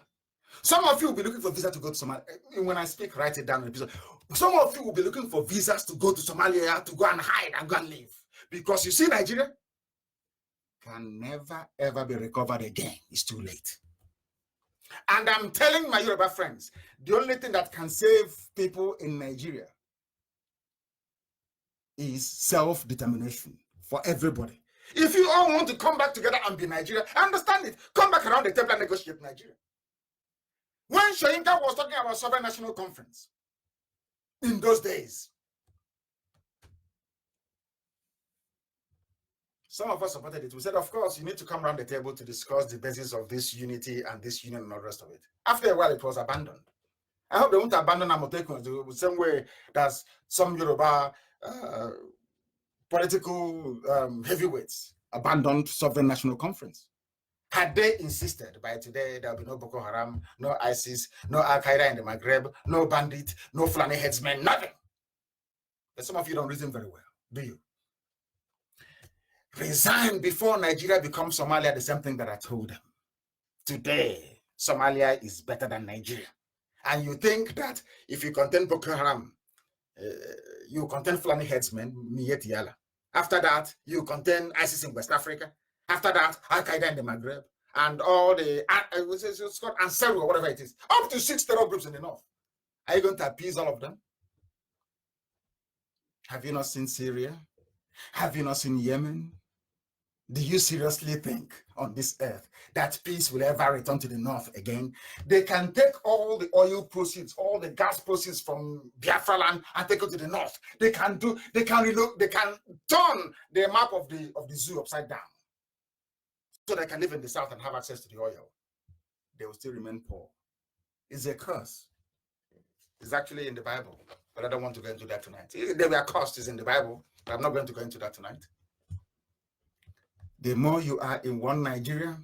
Some of you will be looking for visa to go to Somalia. When I speak, write it down in the episode. Some of you will be looking for visas to go to Somalia, to go and hide and go and live. Because you see, Nigeria can never, ever be recovered again. It's too late. And I'm telling my Yoruba friends, the only thing that can save people in Nigeria is self-determination for everybody. If you all want to come back together and be Nigeria, understand it. Come back around the table and negotiate Nigeria. When Shoyinka was talking about Sovereign National Conference, in those days, some of us supported it. We said, of course, you need to come around the table to discuss the basis of this unity and this union and all the rest of it. After a while, it was abandoned. I hope they won't abandon Amotekun the same way that some Yoruba political heavyweights abandoned Sovereign National Conference. Had they insisted, by today, there will be no Boko Haram, no ISIS, no Al-Qaeda in the Maghreb, no bandit, no Fulani headsmen, nothing. But some of you don't reason very well, do you? resign before Nigeria becomes Somalia, the same thing that I told them. Today, Somalia is better than Nigeria. And you think that if you contain Boko Haram, you contain Fulani headsmen, Miyetti Allah. After that, you contain ISIS in West Africa. After that, Al-Qaeda in the Maghreb. And all the, it's called Ansar or whatever it is. Up to 6 terror groups in the north. Are you going to appease all of them? Have you not seen Syria? Have you not seen Yemen? Do you seriously think on this earth that peace will ever return to the north again? They can take all the oil proceeds, all the gas proceeds from Biafra land and take it to the north. They can turn the map of the zoo upside down so they can live in the south and have access to the oil. They will still remain poor. It's a curse. It's actually in the Bible, but I don't want to go into that tonight. There were costs in the Bible, but I'm not going to go into that tonight. The more you are in one Nigeria,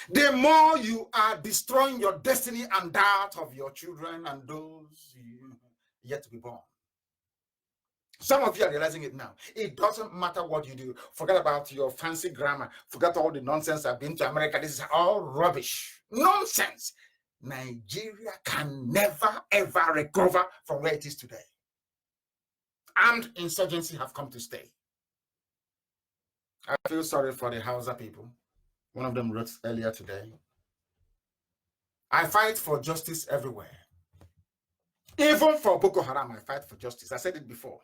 the more you are destroying your destiny and that of your children and those yet to be born. Some of you are realizing it now. It doesn't matter what you do. Forget about your fancy grammar. Forget all the nonsense. I've been to America. This is all rubbish. Nonsense. Nigeria can never, ever recover from where it is today. Armed insurgency have come to stay. I feel sorry for the Hausa people. One of them wrote earlier today. I fight for justice everywhere. Even for Boko Haram, I fight for justice. I said it before.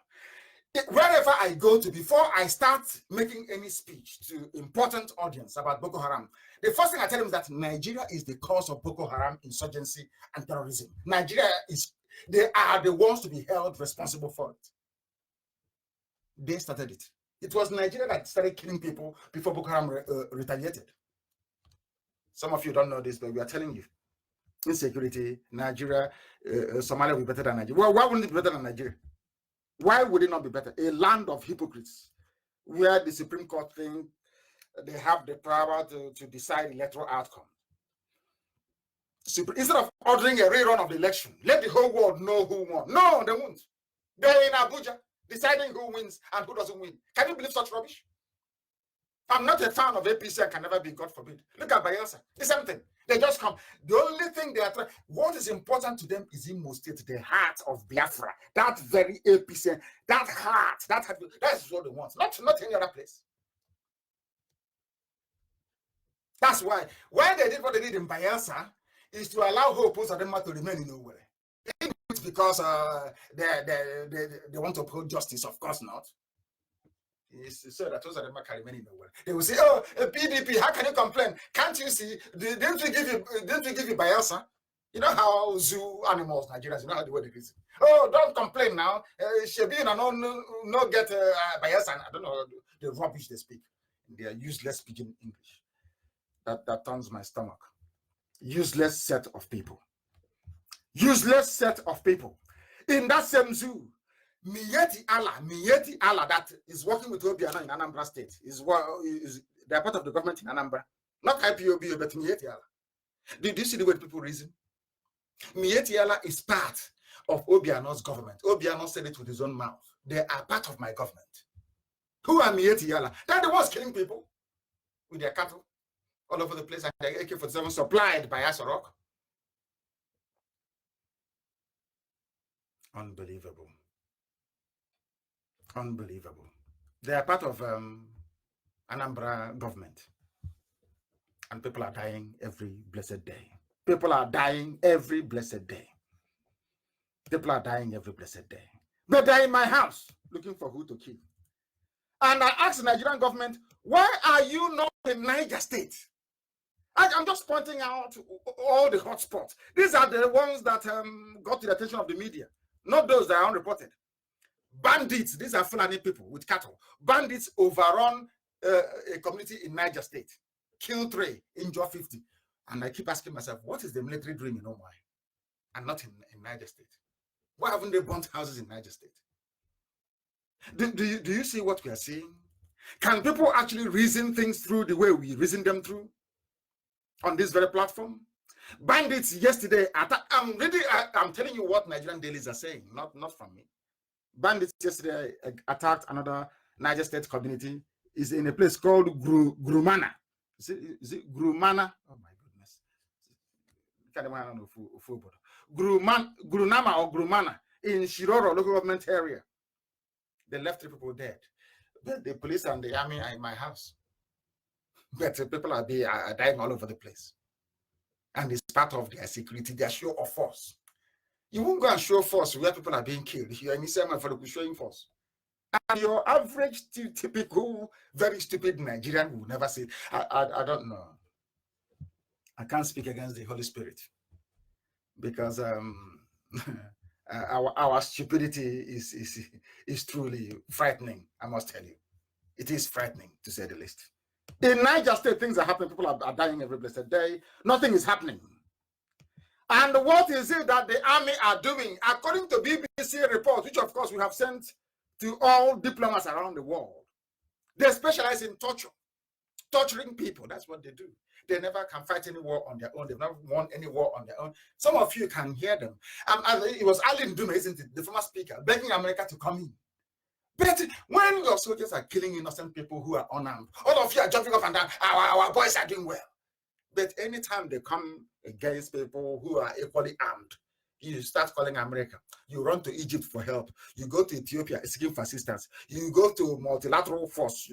Wherever I go to, before I start making any speech to important audience about Boko Haram, the first thing I tell them is that Nigeria is the cause of Boko Haram insurgency and terrorism. Nigeria they are the ones to be held responsible for it. They started it. It was Nigeria that started killing people before Boko Haram retaliated. Some of you don't know this, but we are telling you. Insecurity, Nigeria, Somalia will be better than Nigeria. Well, why wouldn't it be better than Nigeria? Why would it not be better? A land of hypocrites, where the Supreme Court think they have the power to decide electoral outcome. Instead of ordering a rerun of the election, let the whole world know who won. No, they won't. They're in Abuja, deciding who wins and who doesn't win. Can you believe such rubbish? I'm not a fan of APC and can never be, God forbid. Look at Bayelsa. The same thing. They just come. The only thing they are trying, what is important to them is Imo State, the heart of Biafra. That very APC, that heart, that's what they want. Not any other place. That's why they did what they did in Bayelsa is to allow Hope Uzodinma to remain in nowhere. It's because they want to uphold justice, of course not. It's so that Uzodinma can remain in nowhere. They will say, "Oh, PDP, how can you complain? Can't you see? Didn't we give you Bayelsa? You know how zoo animals, Nigerians, you know how the word is. Oh, don't complain now. Shebi no get Bayelsa. I don't know the rubbish they speak. They are useless speaking English. That turns my stomach. Useless set of people. Useless set of people. In that same zoo, Miyetti Allah that is working with Obiano in Anambra State they're part of the government in Anambra. Not IPOB, but Miyetti Allah. Did you see the way people reason? Miyetti Allah is part of Obiano's government. Obiano said it with his own mouth. They are part of my government. Who are Miyetti Allah? They're the ones killing people with their cattle all over the place, and the AK-47 supplied by Asorok. Unbelievable. Unbelievable. They are part of Anambra government. And people are dying every blessed day. People are dying every blessed day. People are dying every blessed day. But they're in my house looking for who to kill. And I asked the Nigerian government, why are you not in Niger State? I'm just pointing out all the hotspots. These are the ones that got to the attention of the media, not those that are unreported. Bandits, these are Fulani people with cattle. Bandits overrun a community in Niger State, kill 3, injure 50. And I keep asking myself, what is the military doing in Omai and not in Niger State? Why haven't they burnt houses in Niger State? Do you see what we are seeing? Can people actually reason things through the way we reason them through on this very platform? Bandits yesterday, I'm telling you what Nigerian dailies are saying, not from me. Bandits yesterday attacked another Niger State community is in a place called Grumana. Is it Grumana? Oh my goodness. Grunama or Grumana in Shiroro local government area. They left 3 people dead. But the police and the army are in my house. But people are dying all over the place. And it's part of their security, their show of force. You won't go and show force where people are being killed. If you're in Islam for showing force. And your average, typical, very stupid Nigerian will never say, I don't know. I can't speak against the Holy Spirit. Because our stupidity is truly frightening, I must tell you. It is frightening, to say the least. In Niger State, things are happening. People are dying every blessed day. Nothing is happening. And what is it that the army are doing? According to BBC reports, which of course we have sent to all diplomats around the world, they specialize in torturing people. That's what they do. They never can fight any war on their own. They've never won any war on their own. Some of you can hear them. It was Ali Ndume, isn't it, the former speaker, begging America to come in. But when your soldiers are killing innocent people who are unarmed, all of you are jumping up and down. Our boys are doing well. But anytime they come against people who are equally armed, you start calling America. You run to Egypt for help. You go to Ethiopia seeking for assistance. You go to multilateral force.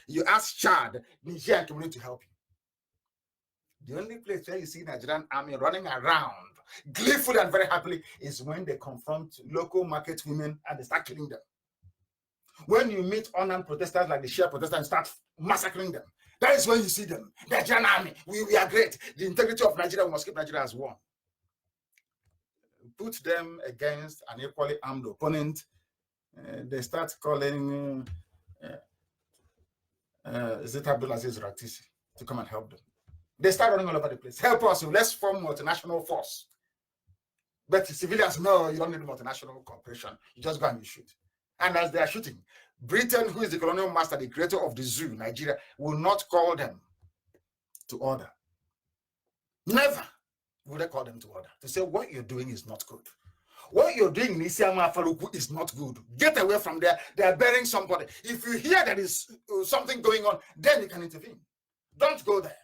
You ask Chad, Nigerian community to help you. The only place where you see Nigerian army running around gleefully and very happily is when they confront local market women and they start killing them. When you meet unarmed protesters like the Shia protesters and start massacring them, that is when you see them. Nigerian army, we are great. The integrity of Nigeria, we must keep Nigeria as one. Put them against an equally armed opponent. They start calling Abdulaziz Ratisi to come and help them. They start running all over the place. Help us, let's form multinational force. But civilians, no, you don't need multinational cooperation. You just go and you shoot. And as they are shooting, Britain, who is the colonial master, the creator of the zoo, Nigeria, will not call them to order. Never will they call them to order to say what you're doing is not good. What you're doing in Isiama Faluku is not good. Get away from there. They are burying somebody. If you hear there is something going on, then you can intervene. Don't go there.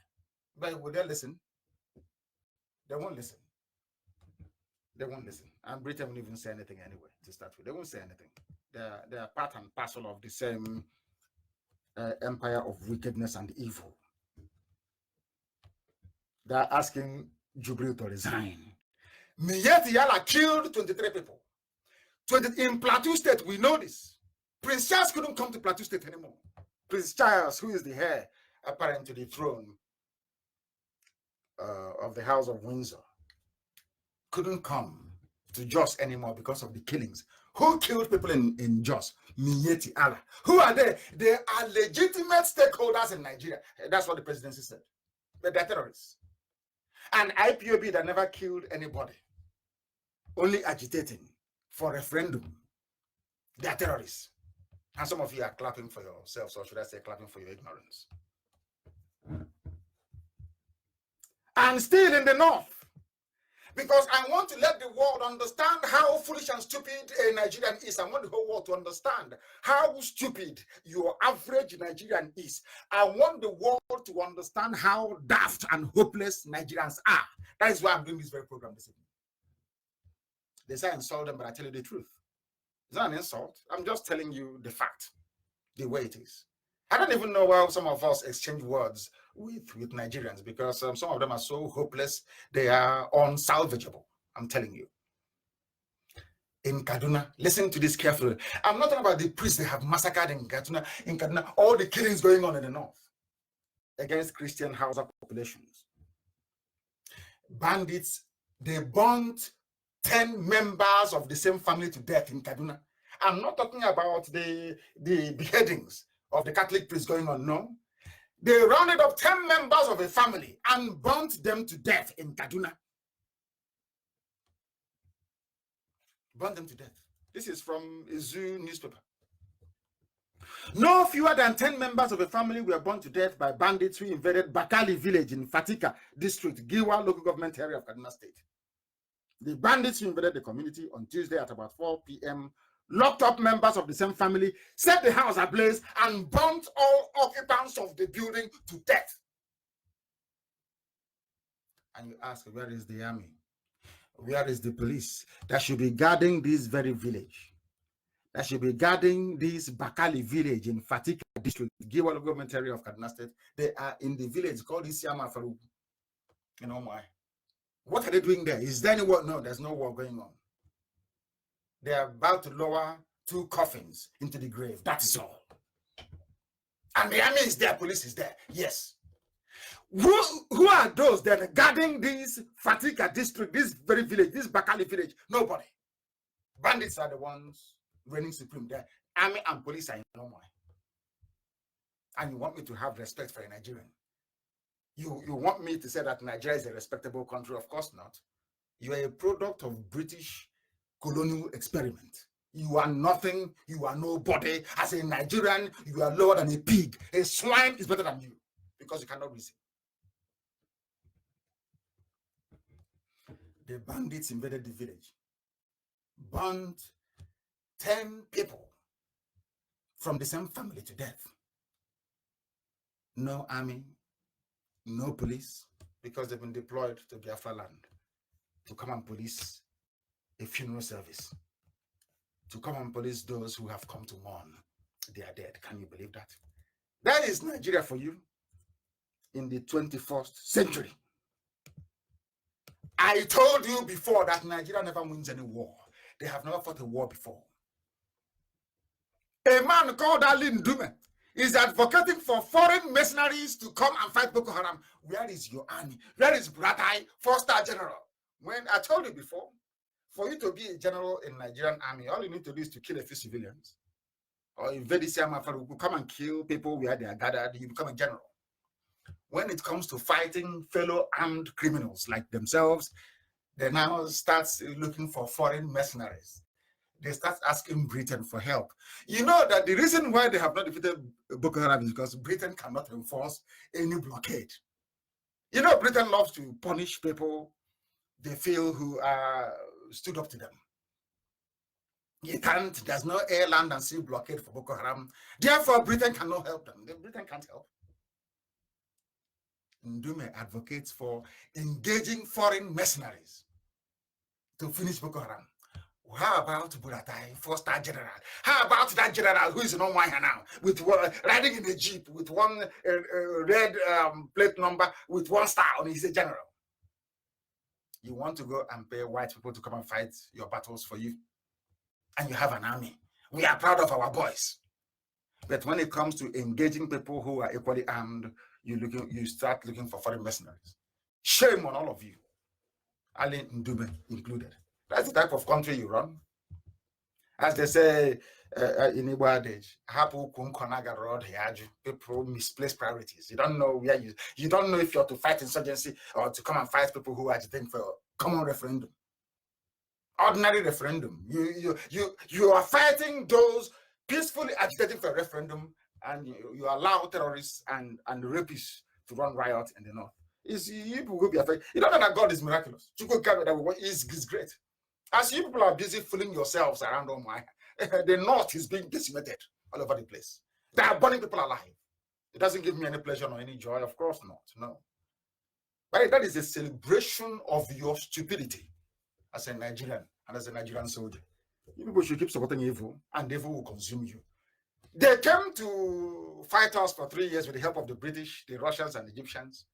But will they listen? They won't listen. They won't listen. And Britain won't even say anything anyway to start with. They won't say anything. They are part and parcel of the same empire of wickedness and evil. They are asking Jubril to resign. Miyetti Yala killed 23 people. In Plateau State, we know this. Prince Charles couldn't come to Plateau State anymore. Prince Charles, who is the heir apparent to the throne of the House of Windsor, couldn't come to Jos anymore because of the killings. Who killed people in Jos? Miyetti Allah. Who are they? They are legitimate stakeholders in Nigeria. That's what the presidency said. But they're terrorists. And IPOB that never killed anybody, only agitating for referendum. They are terrorists. And some of you are clapping for yourselves, or should I say clapping for your ignorance. And still in the north, because I want to let the world understand how foolish and stupid a Nigerian is. I want the whole world to understand how stupid your average Nigerian is. I want the world to understand how daft and hopeless Nigerians are. That is why I'm doing this very program this evening. They say I insult them, but I tell you the truth. It's not an insult. I'm just telling you the fact, the way it is. I don't even know why some of us exchange words with Nigerians, because some of them are so hopeless, they are unsalvageable. I'm telling you. In Kaduna, listen to this carefully. I'm not talking about the priests they have massacred in Kaduna. In Kaduna, all the killings going on in the north against Christian Hausa populations. Bandits, they burnt 10 members of the same family to death in Kaduna. I'm not talking about the beheadings of the Catholic priests going on, no. They rounded up 10 members of a family and burnt them to death in Kaduna. Burnt them to death. This is from a Zoo newspaper. No fewer than 10 members of a family were burnt to death by bandits who invaded Bakali village in Fatika district, Giwa local government area of Kaduna State. The bandits who invaded the community on Tuesday at about 4 p.m. locked up members of the same family, set the house ablaze, and burnt all occupants of the building to death. And you ask, where is the army? Where is the police that should be guarding this very village? That should be guarding this Bakali village in Fatika district, Giwal government area of Kaduna State. They are in the village called Isiama Faru. You know why? What are they doing there? Is there any war? No, there's no war going on. They are about to lower 2 coffins into the grave. That is all. And the army is there, police is there. Yes. Who are those that are guarding this Fatika district, this very village, this Bakali village? Nobody. Bandits are the ones reigning supreme there. Army and police are in no more. And you want me to have respect for a Nigerian? You want me to say that Nigeria is a respectable country? Of course not. You are a product of British colonial experiment. You are nothing. You are nobody. As a Nigerian, you are lower than a pig. A swine is better than you because you cannot reason. The bandits invaded the village, burnt 10 people from the same family to death. No army, no police, because they've been deployed to Biafra land to come and police a funeral service, to come and police those who have come to mourn. They are dead. Can you believe that? That is Nigeria for you in the 21st century. I told you before that Nigeria never wins any war. They have never fought a war before. A man called Ali Ndume is advocating for foreign mercenaries to come and fight Boko Haram. Where is your army? Where is Buratai, 4-star general? When I told you before, for you to be a general in Nigerian army, all you need to do is to kill a few civilians. Or invade Isiama, come and kill people where they are gathered, you become a general. When it comes to fighting fellow armed criminals like themselves, they now start looking for foreign mercenaries. They start asking Britain for help. You know that the reason why they have not defeated Boko Haram is because Britain cannot enforce any blockade. You know, Britain loves to punish people they feel who are stood up to them. You can't, there's no air, land, and sea blockade for Boko Haram. Therefore, Britain cannot help them. Britain can't help. Ndume advocates for engaging foreign mercenaries to finish Boko Haram. How about Buratai, 4-star general? How about that general who is in Omwaya now, with riding in a jeep with one red plate number with 1 star on it? He's a general. You want to go and pay white people to come and fight your battles for you, and you have an army. We are proud of our boys. But when it comes to engaging people who are equally armed, you start looking for foreign mercenaries. Shame on all of you, Ali Ndume included. That's the type of country you run. As they say in Igbo adage, people misplace priorities. You don't know where you don't know if you're to fight insurgency or to come and fight people who are agitating for common referendum. Ordinary referendum. You are fighting those peacefully agitating for a referendum, and you allow terrorists and rapists to run riot in the north. You will be affected. You don't know that God is miraculous. Is great. As you people are busy fooling yourselves around the north is being decimated all over the place. They are burning people alive. It doesn't give me any pleasure or any joy. Of course not. No. But that is a celebration of your stupidity as a Nigerian and as a Nigerian soldier. You people should keep supporting evil, and evil will consume you. They came to fight us for 3 years with the help of the British, the Russians, and the Egyptians.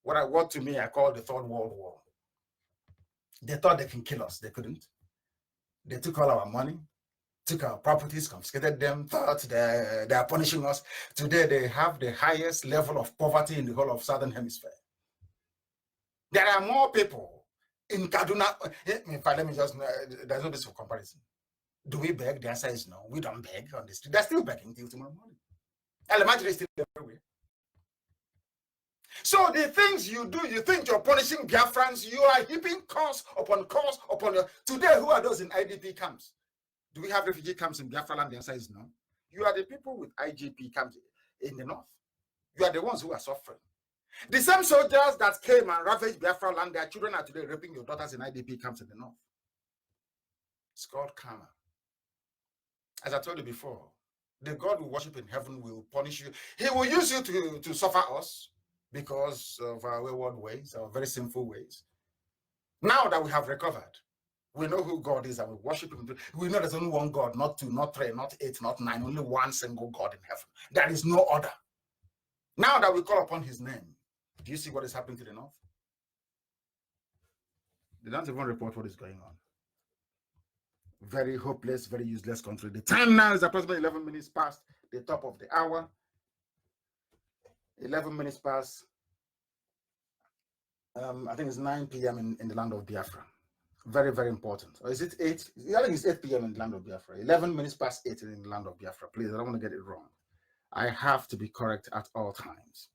What to me I call the Third World War. They thought they can kill us. They couldn't. They took all our money, took our properties, confiscated them, thought they are punishing us. Today, they have the highest level of poverty in the whole of Southern Hemisphere. There are more people in Kaduna. In fact, let me just, there's no basis for comparison. Do we beg? The answer is no. We don't beg on the street. They're still begging till tomorrow morning. Elementary is still everywhere. So the things you do, you think you're punishing Biafrans, you are heaping cause upon your. Today, who are those in IDP camps? Do we have refugee camps in Biafra land? The answer is no. You are the people with IGP camps in the north. You are the ones who are suffering. The same soldiers that came and ravaged Biafra land, their children are today raping your daughters in IDP camps in the north. It's called karma. As I told you before, the God we worship in heaven will punish you. He will use you to suffer us because of our wayward ways, our very sinful ways. Now that we have recovered, we know who God is and we worship him. We know there's only one God, not two, not three, not eight, not nine, only one single God in heaven. There is no other. Now that we call upon his name, do you see what is happening to the north? They don't even report what is going on. Very hopeless, very useless country. The time now is approximately 11 minutes past the top of the hour. 11 minutes past, I think it's 9 p.m. in the land of Biafra. Very, very important. Or is it 8? I think it's 8 p.m. in the land of Biafra. 11 minutes past 8 in the land of Biafra. Please, I don't want to get it wrong. I have to be correct at all times.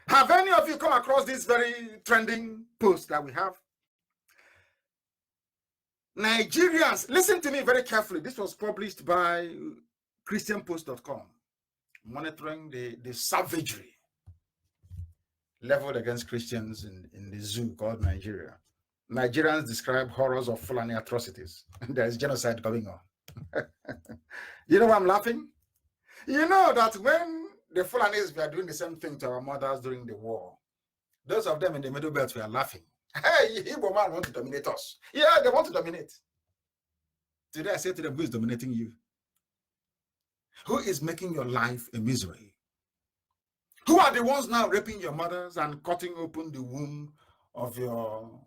Have any of you come across this very trending post that we have? Nigerians, listen to me very carefully. This was published by ChristianPost.com, monitoring the savagery leveled against Christians in the zoo called Nigeria. Nigerians describe horrors of Fulani atrocities. There is genocide going on. You know why I'm laughing? You know that when the Fulanis were doing the same thing to our mothers during the war, those of them in the Middle Belt were laughing. Hey, Igbo man want to dominate us. Yeah, they want to dominate. Today I say to them, who is dominating you? Who is making your life a misery? Who are the ones now raping your mothers and cutting open the womb of your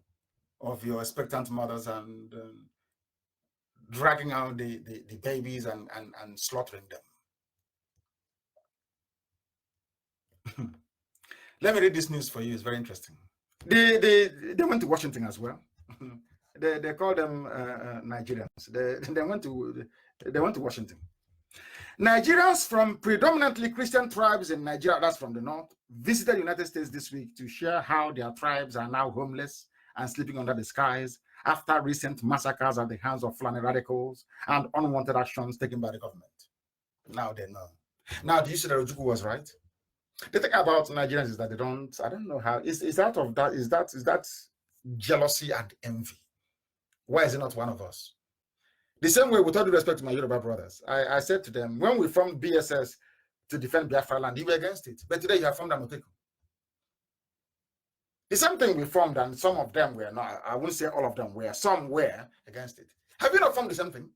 expectant mothers and dragging out the babies and slaughtering them? Let me read this news for you. It's very interesting. They went to Washington as well. They call them Nigerians. They went to Washington. Nigerians from predominantly Christian tribes in Nigeria, that's from the north, visited the United States this week to share how their tribes are now homeless and sleeping under the skies after recent massacres at the hands of Fulani radicals and unwanted actions taken by the government. Now they know. Now, do you see that Ojukwu was right? The thing about Nigerians is that they don't, I don't know how, is that jealousy and envy? Why is it not one of us? The same way, with all due respect to my Yoruba brothers, I said to them, when we formed BSS to defend Biafra land, you were against it. But today you have formed Amoteku. The same thing we formed, and some of them were not, I won't say all of them were, some were against it. Have you not formed the same thing?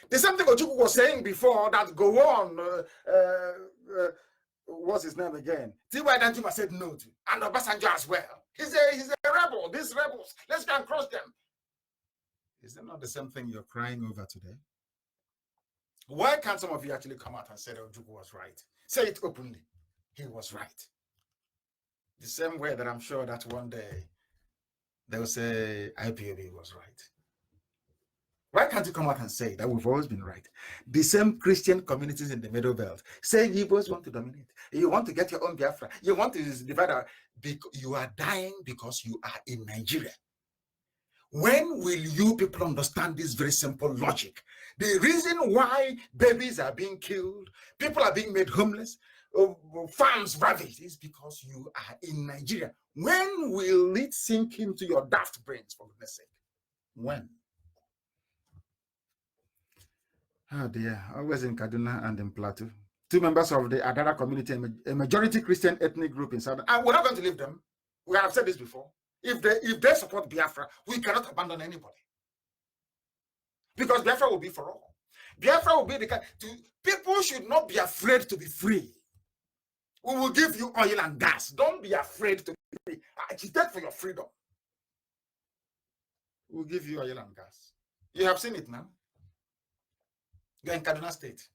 The same thing Ojukwu was saying before that go on, what's his name again? T.Y. Danjuma said no to, and Obasanjo as well. He's a rebel. These rebels, let's go and cross them. Is that not the same thing you're crying over today? Why can't some of you actually come out and say that Ojukwu was right? Say it openly. He was right. The same way that I'm sure that one day they will say IPOB was right. Why can't you come out and say that we've always been right? The same Christian communities in the Middle Belt saying you both want to dominate. You want to get your own Biafra. You want to divide our... You are dying because you are in Nigeria. When will you people understand this very simple logic? The reason why babies are being killed, people are being made homeless, farms ravaged, is because you are in Nigeria. When will it sink into your daft brains, for goodness sake? When? Oh dear, always in Kaduna and in Plateau. Two members of the Adara community, a majority Christian ethnic group in Southern, and we're not going to leave them. We have said this before. If they support Biafra, we cannot abandon anybody. Because Biafra will be for all. Biafra will be the kind... People should not be afraid to be free. We will give you oil and gas. Don't be afraid to be free. Agitate for your freedom. We'll give you oil and gas. You have seen it now. You're in Kaduna State.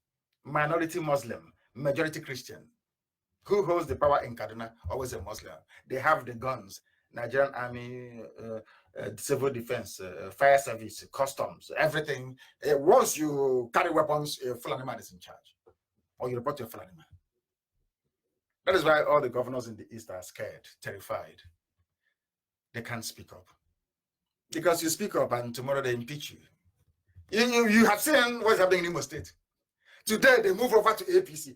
Minority Muslim, majority Christian. Who holds the power in Kaduna? Always a Muslim. They have the guns. Nigerian Army, Civil Defense, Fire Service, Customs, everything. Once you carry weapons, a Fulani man is in charge. Or you report to a Fulani man. That is why all the governors in the East are scared, terrified. They can't speak up. Because you speak up and tomorrow they impeach you. You have seen what's happening in Imo State. Today they move over to APC.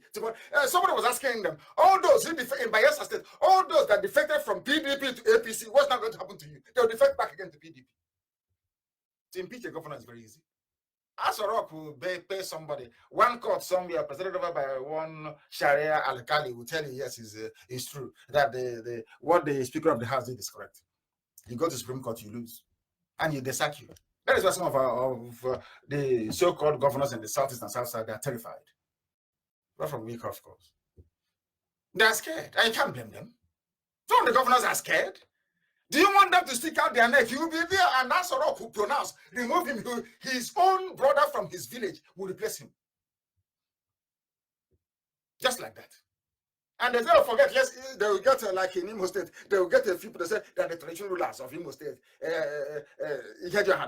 Somebody was asking them, all those in Bayelsa State, all those that defected from PDP to APC, what's not going to happen to you? They'll defect back again to PDP. To impeach a governor is very easy. Asorok will pay somebody. One court somewhere presided over by one Sharia al-Kali will tell you, yes, it's true, that what the Speaker of the House did is correct. You go to Supreme Court, you lose, and they sack you. That is why some of the so-called governors in the Southeast and South Side, they are terrified. Not from weak, of course. They are scared. I can't blame them. Some of the governors are scared. Do you want them to stick out their neck? You will be there, and Asorok will pronounce, remove him. His own brother from his village will replace him. Just like that. And they don't forget, yes, they will get, like in Imo State, they will get a few people that say that the traditional rulers of Imo State,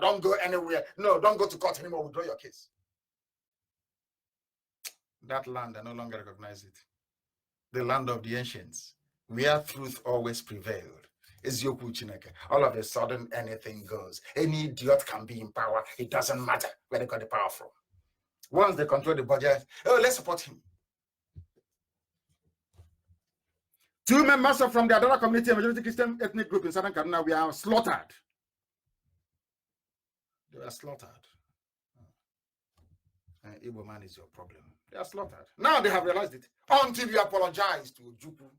don't go anywhere. No, don't go to court anymore. Withdraw your case. That land, I no longer recognize it. The land of the ancients, where truth always prevailed. All of a sudden, anything goes. Any idiot can be in power. It doesn't matter where they got the power from. Once they control the budget, let's support him. 2 members from the Adara community, a majority Christian ethnic group in Southern Kaduna, we are slaughtered. They were slaughtered. Igbo man is your problem. They are slaughtered. Now they have realized it. Until you apologize to Ojukwu,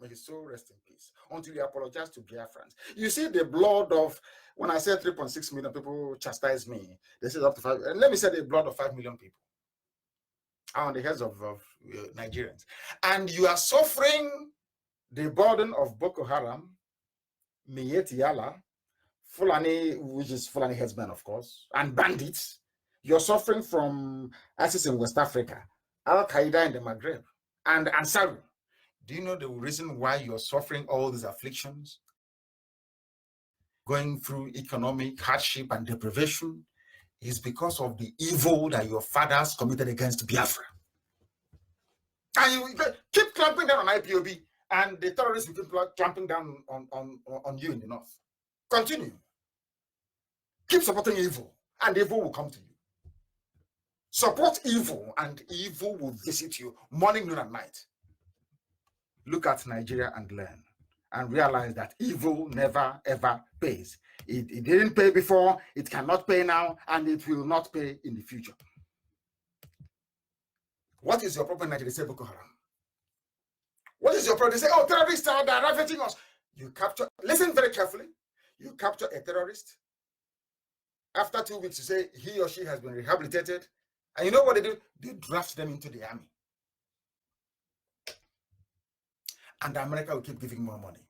may his soul rest in peace. Until you apologize to Biafrans. You see the blood of, when I said 3.6 million people chastise me, they said up to 5, and let me say the blood of 5 million people are on the heads of Nigerians. And you are suffering the burden of Boko Haram, Miyetti Allah, Fulani, which is Fulani headsmen, of course, and bandits. You're suffering from ISIS in West Africa, Al-Qaeda in the Maghreb, and Ansar. Do you know the reason why you're suffering all these afflictions? Going through economic hardship and deprivation is because of the evil that your fathers committed against Biafra. And you keep clamping down on IPOB, and the terrorists will keep clamping down on you in the north. Continue. Keep supporting evil, and evil will come to you. Support evil, and evil will visit you morning, noon, and night. Look at Nigeria and learn, and realize that evil never, ever pays. It didn't pay before, it cannot pay now, and it will not pay in the future. What is your problem in Nigeria? Say Boko Haram. What is your problem? They say, oh, terrorists are ravaging us. You capture, listen very carefully. You capture a terrorist. After 2 weeks, you say he or she has been rehabilitated. And you know what they do? They draft them into the army. And America will keep giving more money.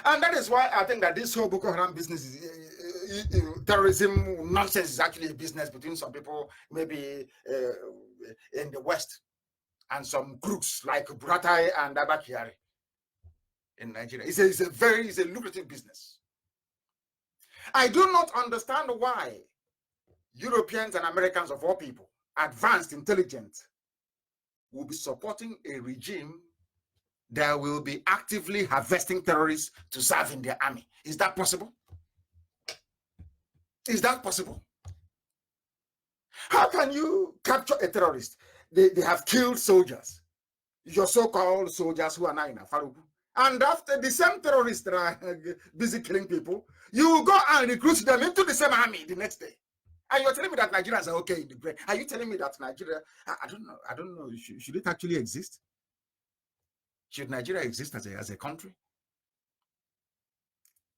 And that is why I think that this whole Boko Haram business is terrorism nonsense is actually a business between some people, maybe in the West, and some crooks like Buratai and Abakiari in Nigeria. It's a lucrative business. I do not understand why Europeans and Americans of all people, advanced, intelligent, will be supporting a regime that will be actively harvesting terrorists to serve in their army. Is that possible? Is that possible? How can you capture a terrorist? They have killed soldiers, your so-called soldiers who are now in Afarugu. And after the same terrorists that are busy killing people, you go and recruit them into the same army the next day. And you're telling me that Nigerians are okay in the brain. Are you telling me that Nigeria, I don't know, should it actually exist? Should Nigeria exist as a country?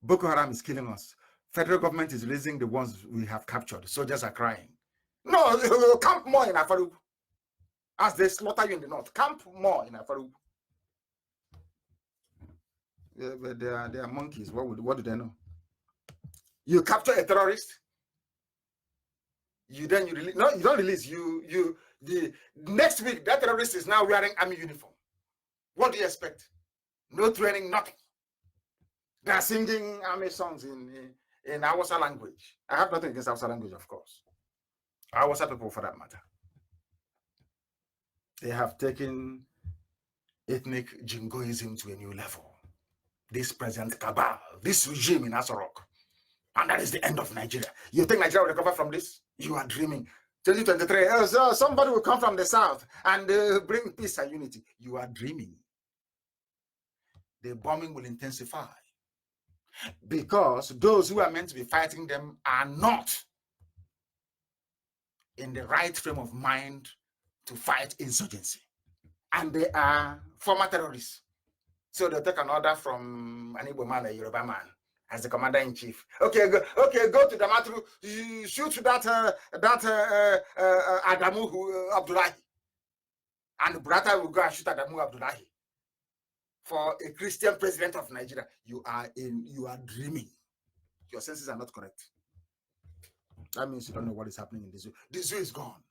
Boko Haram is killing us. Federal government is releasing the ones we have captured. Soldiers are crying. No, camp more in Afarugu. As they slaughter you in the north, camp more in Afarugu. Yeah, but they are monkeys. What do they know? You capture a terrorist. You release. No, you don't release. The next week that terrorist is now wearing army uniform. What do you expect? No training, nothing. They are singing army songs in Hausa language. I have nothing against Hausa language, of course. Hausa people, for that matter. They have taken ethnic jingoism to a new level. This present cabal, this regime in Asorok, and that is the end of Nigeria. You think Nigeria will recover from this? You are dreaming. 2023, somebody will come from the south and bring peace and unity. You are dreaming. The bombing will intensify because those who are meant to be fighting them are not in the right frame of mind to fight insurgency. And they are former terrorists. So they'll take an order from an Igbo man, a Yoruba man, as the commander-in-chief. Okay, go to the Matru, shoot that Adamu Abdullahi. And brother will go and shoot Adamu Abdullahi. For a Christian president of Nigeria, you are dreaming. Your senses are not correct. That means you don't know what is happening in the zoo. The zoo is gone.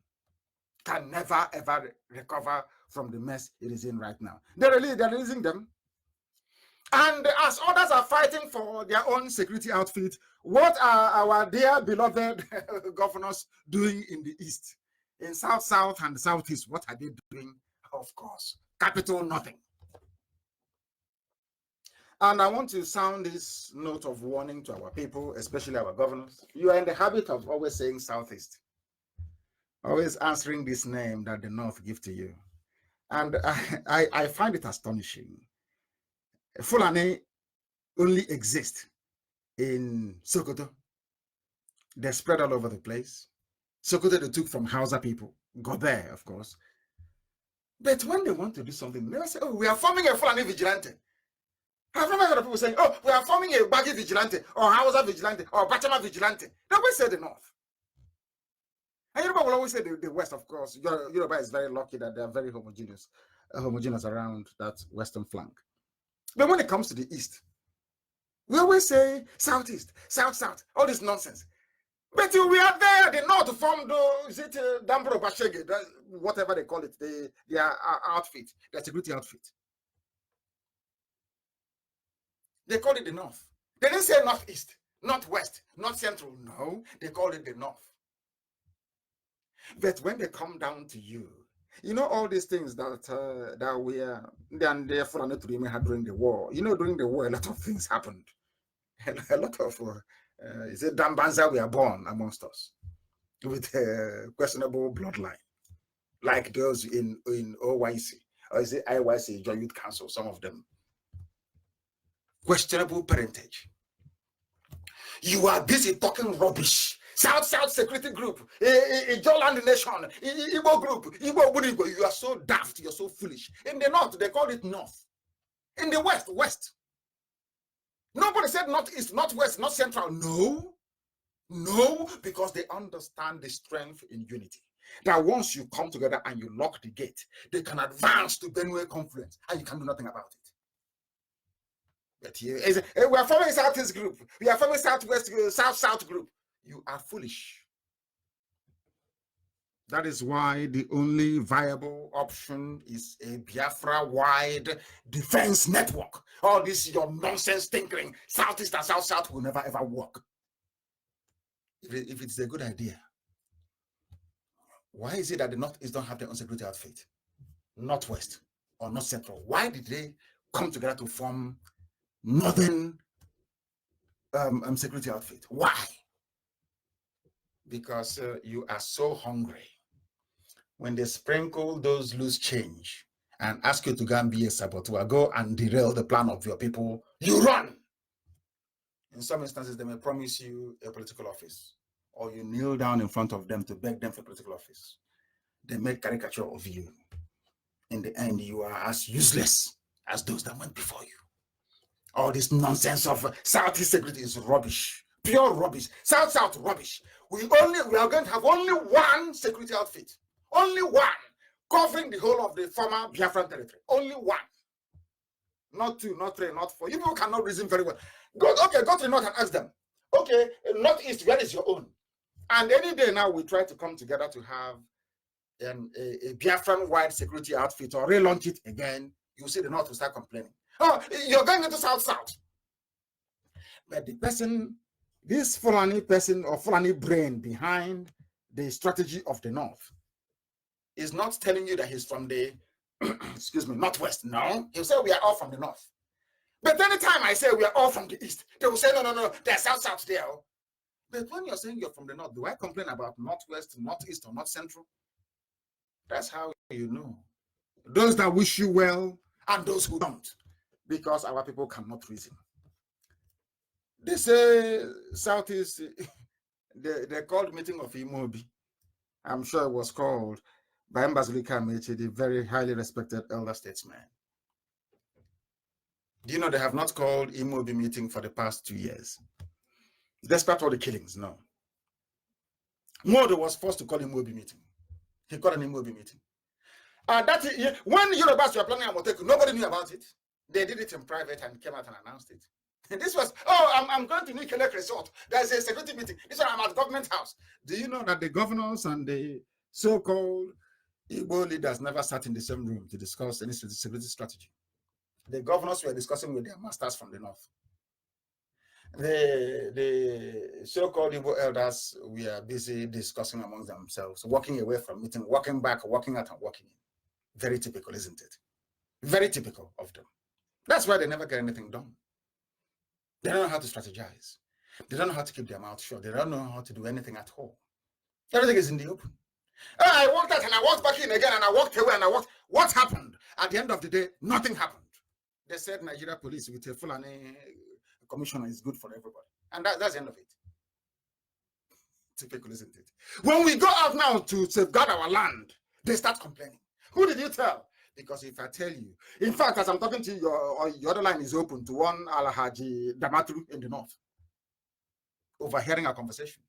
Can never ever recover from the mess it is in right now. They're releasing them. And as others are fighting for their own security outfit, what are our dear beloved governors doing in the East? In South and Southeast, what are they doing? Of course, capital nothing. And I want to sound this note of warning to our people, especially our governors. You are in the habit of always saying Southeast, always answering this name that the North give to you. And I find it astonishing. Fulani only exist in Sokoto. They're spread all over the place. Sokoto they took from Hausa people, got there, of course. But when they want to do something, they say, oh, we are forming a Fulani vigilante. I've never heard of people saying, oh, we are forming a Bagi vigilante, or Hausa vigilante, or Bachama vigilante. They always say the North. And Yoruba will always say the West, of course. Yoruba is very lucky that they are very homogeneous around that Western flank. But when it comes to the East, we always say Southeast, South, all this nonsense. But we are there, the North formed, is it Dambro Bashege, whatever they call it, their outfit, their security outfit. They call it the North. They didn't say Northeast, Northwest, North Central. No, they call it the North. But when they come down to you, you know all these things that we are, and therefore not to had during the war. You know, during the war, a lot of things happened. A lot of, is it Dambanza we are born amongst us with a questionable bloodline, like those in OYC, or is it IYC, Joint Youth Council, some of them. Questionable parentage. You are busy talking rubbish. South Security Group, Joland Nation, Igbo Group, Igbo. You are so daft, you're so foolish. In the North, they call it North. In the West. Nobody said Northeast, Northwest, North Central. No, because they understand the strength in unity. That once you come together and you lock the gate, they can advance to Benue confluence, and you can do nothing about it. But here, we are forming Southeast Group. We are forming Southwest, South Group. You are foolish. That is why the only viable option is a Biafra-wide defense network. All this your nonsense tinkering, Southeast and South will never ever work. If it's a good idea, why is it that the Northeast don't have their own security outfit? Northwest or North Central? Why did they come together to form Northern security outfit? Why? Because you are so hungry. When they sprinkle those loose change and ask you to go and be a saboteur, go and derail the plan of your people, you run. In some instances, they may promise you a political office, or you kneel down in front of them to beg them for political office. They make caricature of you. In the end, you are as useless as those that went before you. All this nonsense of Southeast security is rubbish. Pure rubbish. South rubbish. We are going to have only one security outfit. Only one. Covering the whole of the former Biafran territory. Only one. Not two, not three, not four. You people cannot reason very well. Go to the North and ask them. Okay, Northeast, where is your own? And any day now we try to come together to have a Biafran-wide security outfit or relaunch it again. You see the North will start complaining. Oh, you're going into South. But the person, this Fulani person or Fulani brain behind the strategy of the North is not telling you that he's from the, Northwest. No, he'll say we are all from the North. But anytime I say we are all from the East, they will say, no, there's South there. But when you're saying you're from the North, do I complain about Northwest, Northeast, or North Central? That's how you know. Those that wish you well and those who don't. Because our people cannot reason. They say Southeast, they called meeting of Imobi. I'm sure it was called by Mbazulika Amechi, the very highly respected elder statesman. Do you know they have not called Imobi meeting for the past 2 years? Despite all the killings, no. Modo was forced to call Imobi meeting. He called an Imobi meeting. When Yorubas were planning Amoteku, nobody knew about it. They did it in private and came out and announced it. And this was, I'm going to Nikelek Resort. There's a security meeting. This one, I'm at government house. Do you know that the governors and the so-called Igbo leaders never sat in the same room to discuss any security strategy? The governors were discussing with their masters from the north. The so-called Igbo elders were busy discussing among themselves, walking away from meeting, walking back, walking out and walking in. Very typical, isn't it? Very typical of them. That's why they never get anything done. They don't know how to strategize. They don't know how to keep their mouth shut. They don't know how to do anything at all. Everything is in the open. I walked out and I walked back in again and I walked away and I walked. What happened? At the end of the day, nothing happened. They said Nigeria police with a Fulani commissioner is good for everybody. And that's the end of it. Typical, isn't it? When we go out now to safeguard our land, they start complaining. Who did you tell? Because if I tell you, in fact, as I'm talking to you, your other line is open to one Alhaji Damatru in the north, overhearing our conversation.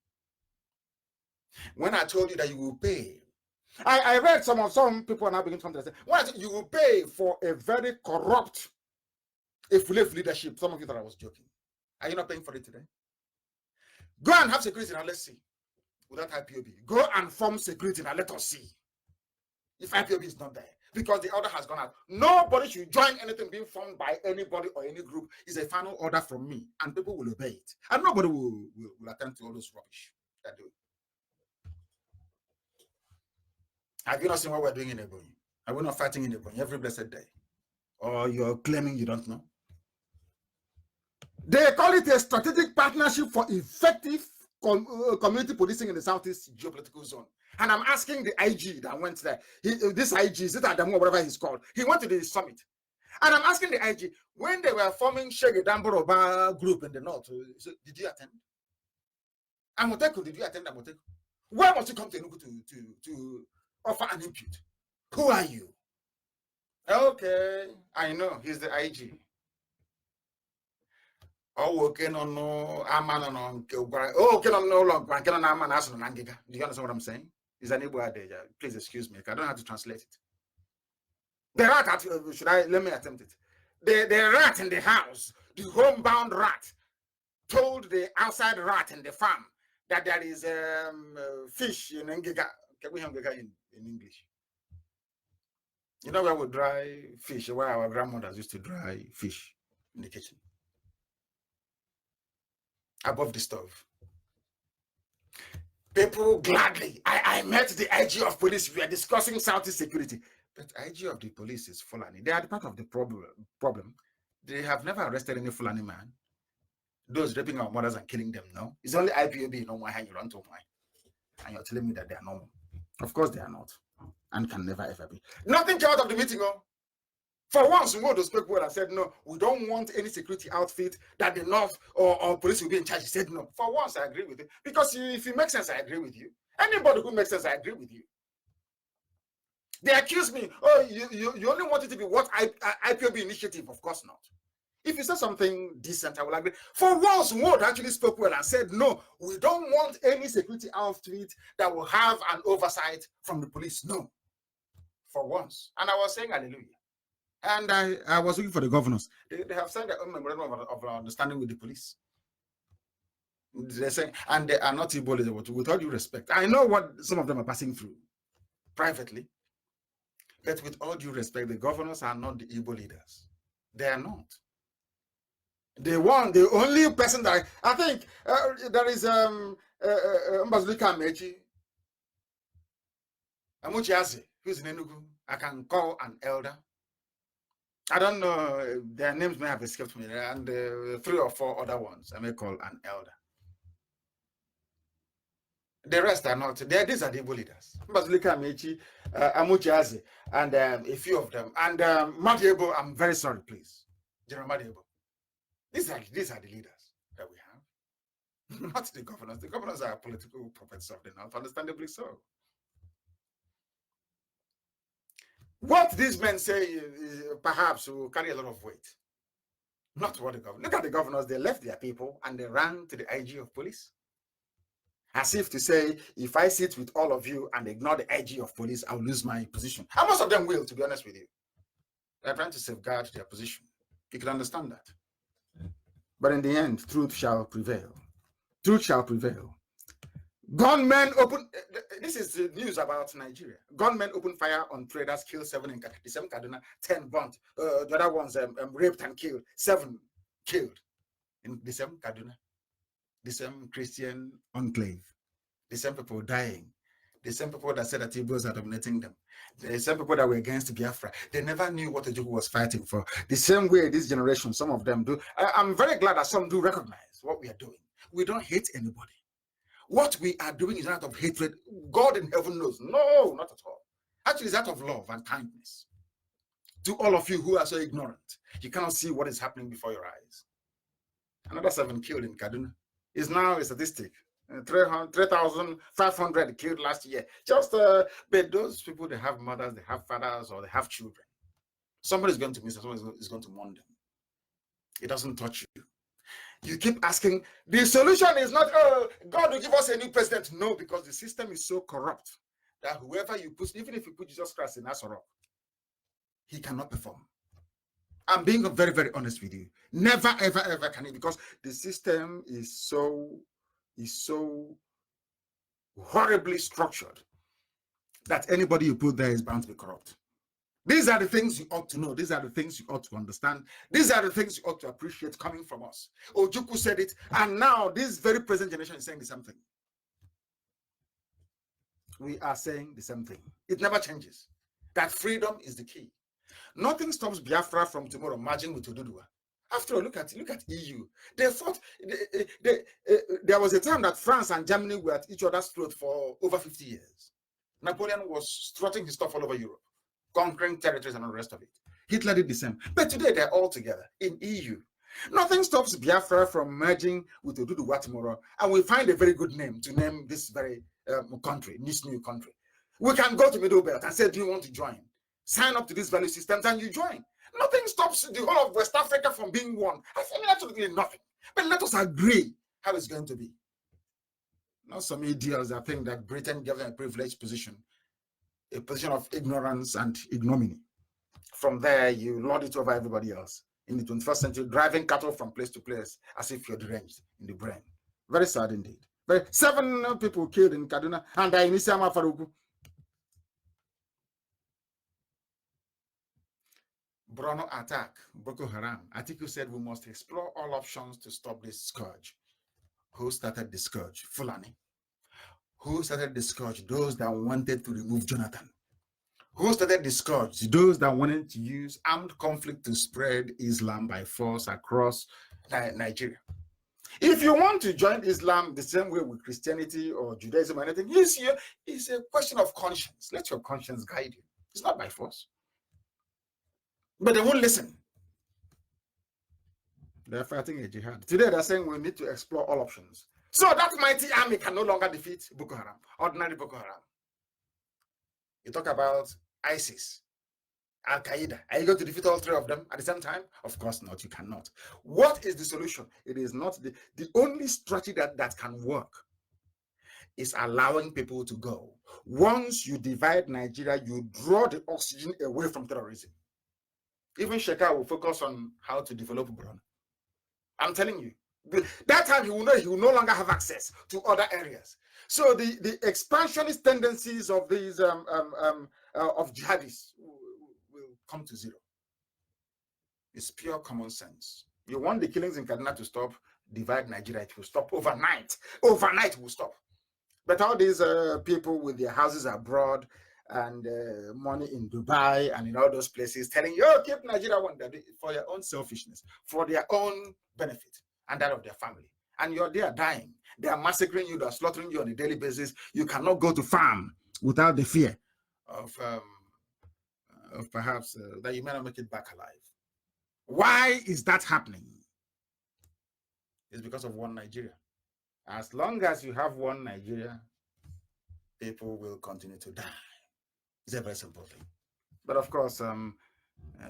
When I told you that you will pay, I read some people are now beginning to come to say, well, you will pay for a very corrupt, a full leadership. Some of you thought I was joking. Are you not paying for it today? Go and have security now, let's see. Without IPOB, go and form security now, let us see. If IPOB is not there, because the order has gone out. Nobody should join anything being formed by anybody or any group. It's a final order from me, and people will obey it. And nobody will attend to all those rubbish they're doing. Have you not seen what we're doing in Ebonyi? Are we not fighting in Ebonyi every blessed day? Or you're claiming you don't know? They call it a strategic partnership for effective community policing in the Southeast geopolitical zone. And I'm asking the IG that went there. This IG, is it Adamu or whatever he's called? He went to the summit. And I'm asking the IG, when they were forming Shege Damboroba group in the north, so did you attend? Amoteku, did you attend Amoteku? Why must you come to Enugu to offer an impute? Who are you? Okay, I know, he's the IG. Oh, okay, no, Aman, okay, no longer. Do you understand what I'm saying? Is an Igbo adage. Please excuse me. I don't have to translate it. The rat, let me attempt it. The rat in the house, the homebound rat, told the outside rat in the farm that there is fish in Ngiga. Can we have in English? You know where we dry fish, where our grandmothers used to dry fish in the kitchen. Above the stove. People gladly. I met the IG of police. We are discussing Southeast security. But IG of the police is Fulani. They are part of the problem. They have never arrested any Fulani man. Those raping our mothers and killing them, no. It's only IPOB, no why you run to why. And you're telling me that they are normal. Of course they are not. And can never ever be. Nothing came out of the meeting, oh. For once, Modo spoke well and said, no, we don't want any security outfit that the North or police will be in charge. He said, no. For once, I agree with it. Because if it makes sense, I agree with you. Anybody who makes sense, I agree with you. They accuse me, oh, you only want it to be what IPOB initiative. Of course not. If you say something decent, I will agree. For once, Modo actually spoke well and said, no, we don't want any security outfit that will have an oversight from the police. No. For once. And I was saying hallelujah. And I was looking for the governors. They have signed their own memorandum of understanding with the police. They're saying, and they are not Igbo, with all due respect. I know what some of them are passing through privately. But with all due respect, the governors are not the Igbo leaders. They are not. The only person that I think there is Mbazulika Amechi, Amuchiazi, who's in Enugu. I can call an elder. I don't know, their names may have escaped me, and 3 or 4 other ones I may call an elder. The rest are not. These are the Igbo leaders. Mbazulika Amechi, Amuchiazi, and a few of them. And Madiebo, I'm very sorry, please. General Madiebo. These are the leaders that we have. Not the governors. The governors are political puppets of the North, understandably so. What these men say perhaps will carry a lot of weight. Not what the governor. Look at the governors. They left their people and they ran to the IG of police. As if to say, if I sit with all of you and ignore the IG of police, I'll lose my position. And most of them will, to be honest with you. They're trying to safeguard their position. You can understand that. But in the end, truth shall prevail. Truth shall prevail. Gunmen open. This is the news about Nigeria. Gunmen open fire on traders, killed 7 in the same Kaduna, 10 burnt. The other ones raped and killed, 7 killed in the same Kaduna, the same Christian enclave, the same people dying, the same people that said that Igbos are dominating them, the same people that were against Biafra. They never knew what Ojukwu was fighting for. The same way this generation, some of them do. I'm very glad that some do recognize what we are doing. We don't hate anybody. What we are doing is not out of hatred. God in heaven knows. No, not at all. Actually, it's out of love and kindness. To all of you who are so ignorant, you cannot see what is happening before your eyes. Another 7 killed in Kaduna is now a statistic. 3,500 killed last year. Just, but those people, they have mothers, they have fathers, or they have children. Somebody's going to miss them, somebody is going to mourn them. It doesn't touch you. You keep asking, the solution is not, oh, God will give us a new president. No, because the system is so corrupt that whoever you put, even if you put Jesus Christ in Nazareth, he cannot perform. I'm being very, very honest with you. Never, ever, ever can he, because the system is so horribly structured that anybody you put there is bound to be corrupt. These are the things you ought to know. These are the things you ought to understand. These are the things you ought to appreciate coming from us. Ojukwu said it, and now this very present generation is saying the same thing. We are saying the same thing. It never changes. That freedom is the key. Nothing stops Biafra from tomorrow merging with Oduduwa. After all, look at EU. They fought. There was a time that France and Germany were at each other's throat for over 50 years. Napoleon was strutting his stuff all over Europe, conquering territories and all the rest of it. Hitler did the same. But today they're all together in EU. Nothing stops Biafra from merging with Oduduwa tomorrow, and we find a very good name to name this very country, this new country. We can go to Middle Belt and say, do you want to join? Sign up to these value systems and you join. Nothing stops the whole of West Africa from being one. I mean, absolutely nothing. But let us agree how it's going to be. Not some idiots that think that Britain gives them a privileged position, a position of ignorance and ignominy. From there, you lord it over everybody else. In the 21st century, driving cattle from place to place as if you're deranged in the brain. Very sad indeed. But 7 people killed in Kaduna, and I miss Faruku. Borno attack, Boko Haram. Atiku said we must explore all options to stop this scourge. Who started the scourge? Fulani. Who started the scourge? Those that wanted to remove Jonathan. Who started the scourge? Those that wanted to use armed conflict to spread Islam by force across Nigeria. If you want to join Islam the same way with Christianity or Judaism or anything, it's a question of conscience. Let your conscience guide you. It's not by force. But they won't listen. They're fighting a jihad. Today they're saying we need to explore all options. So that mighty army can no longer defeat Boko Haram, ordinary Boko Haram. You talk about ISIS, Al Qaeda. Are you going to defeat all 3 of them at the same time? Of course not. You cannot. What is the solution? It is not the only strategy that can work is allowing people to go. Once you divide Nigeria, you draw the oxygen away from terrorism. Even Sheka will focus on how to develop Borno. I'm telling you. That time he will no longer have access to other areas. So the expansionist tendencies of these of jihadists will come to zero. It's pure common sense. You want the killings in Kaduna to stop, divide Nigeria, it will stop overnight. Overnight it will stop. But all these people with their houses abroad and money in Dubai and in all those places telling you, oh, keep Nigeria one day for your own selfishness, for their own benefit and that of their family. And you're there dying. They are massacring you, they're slaughtering you on a daily basis. You cannot go to farm without the fear of perhaps that you may not make it back alive. Why is that happening? It's because of one Nigeria. As long as you have one Nigeria, people will continue to die. It's a very simple thing. But of course,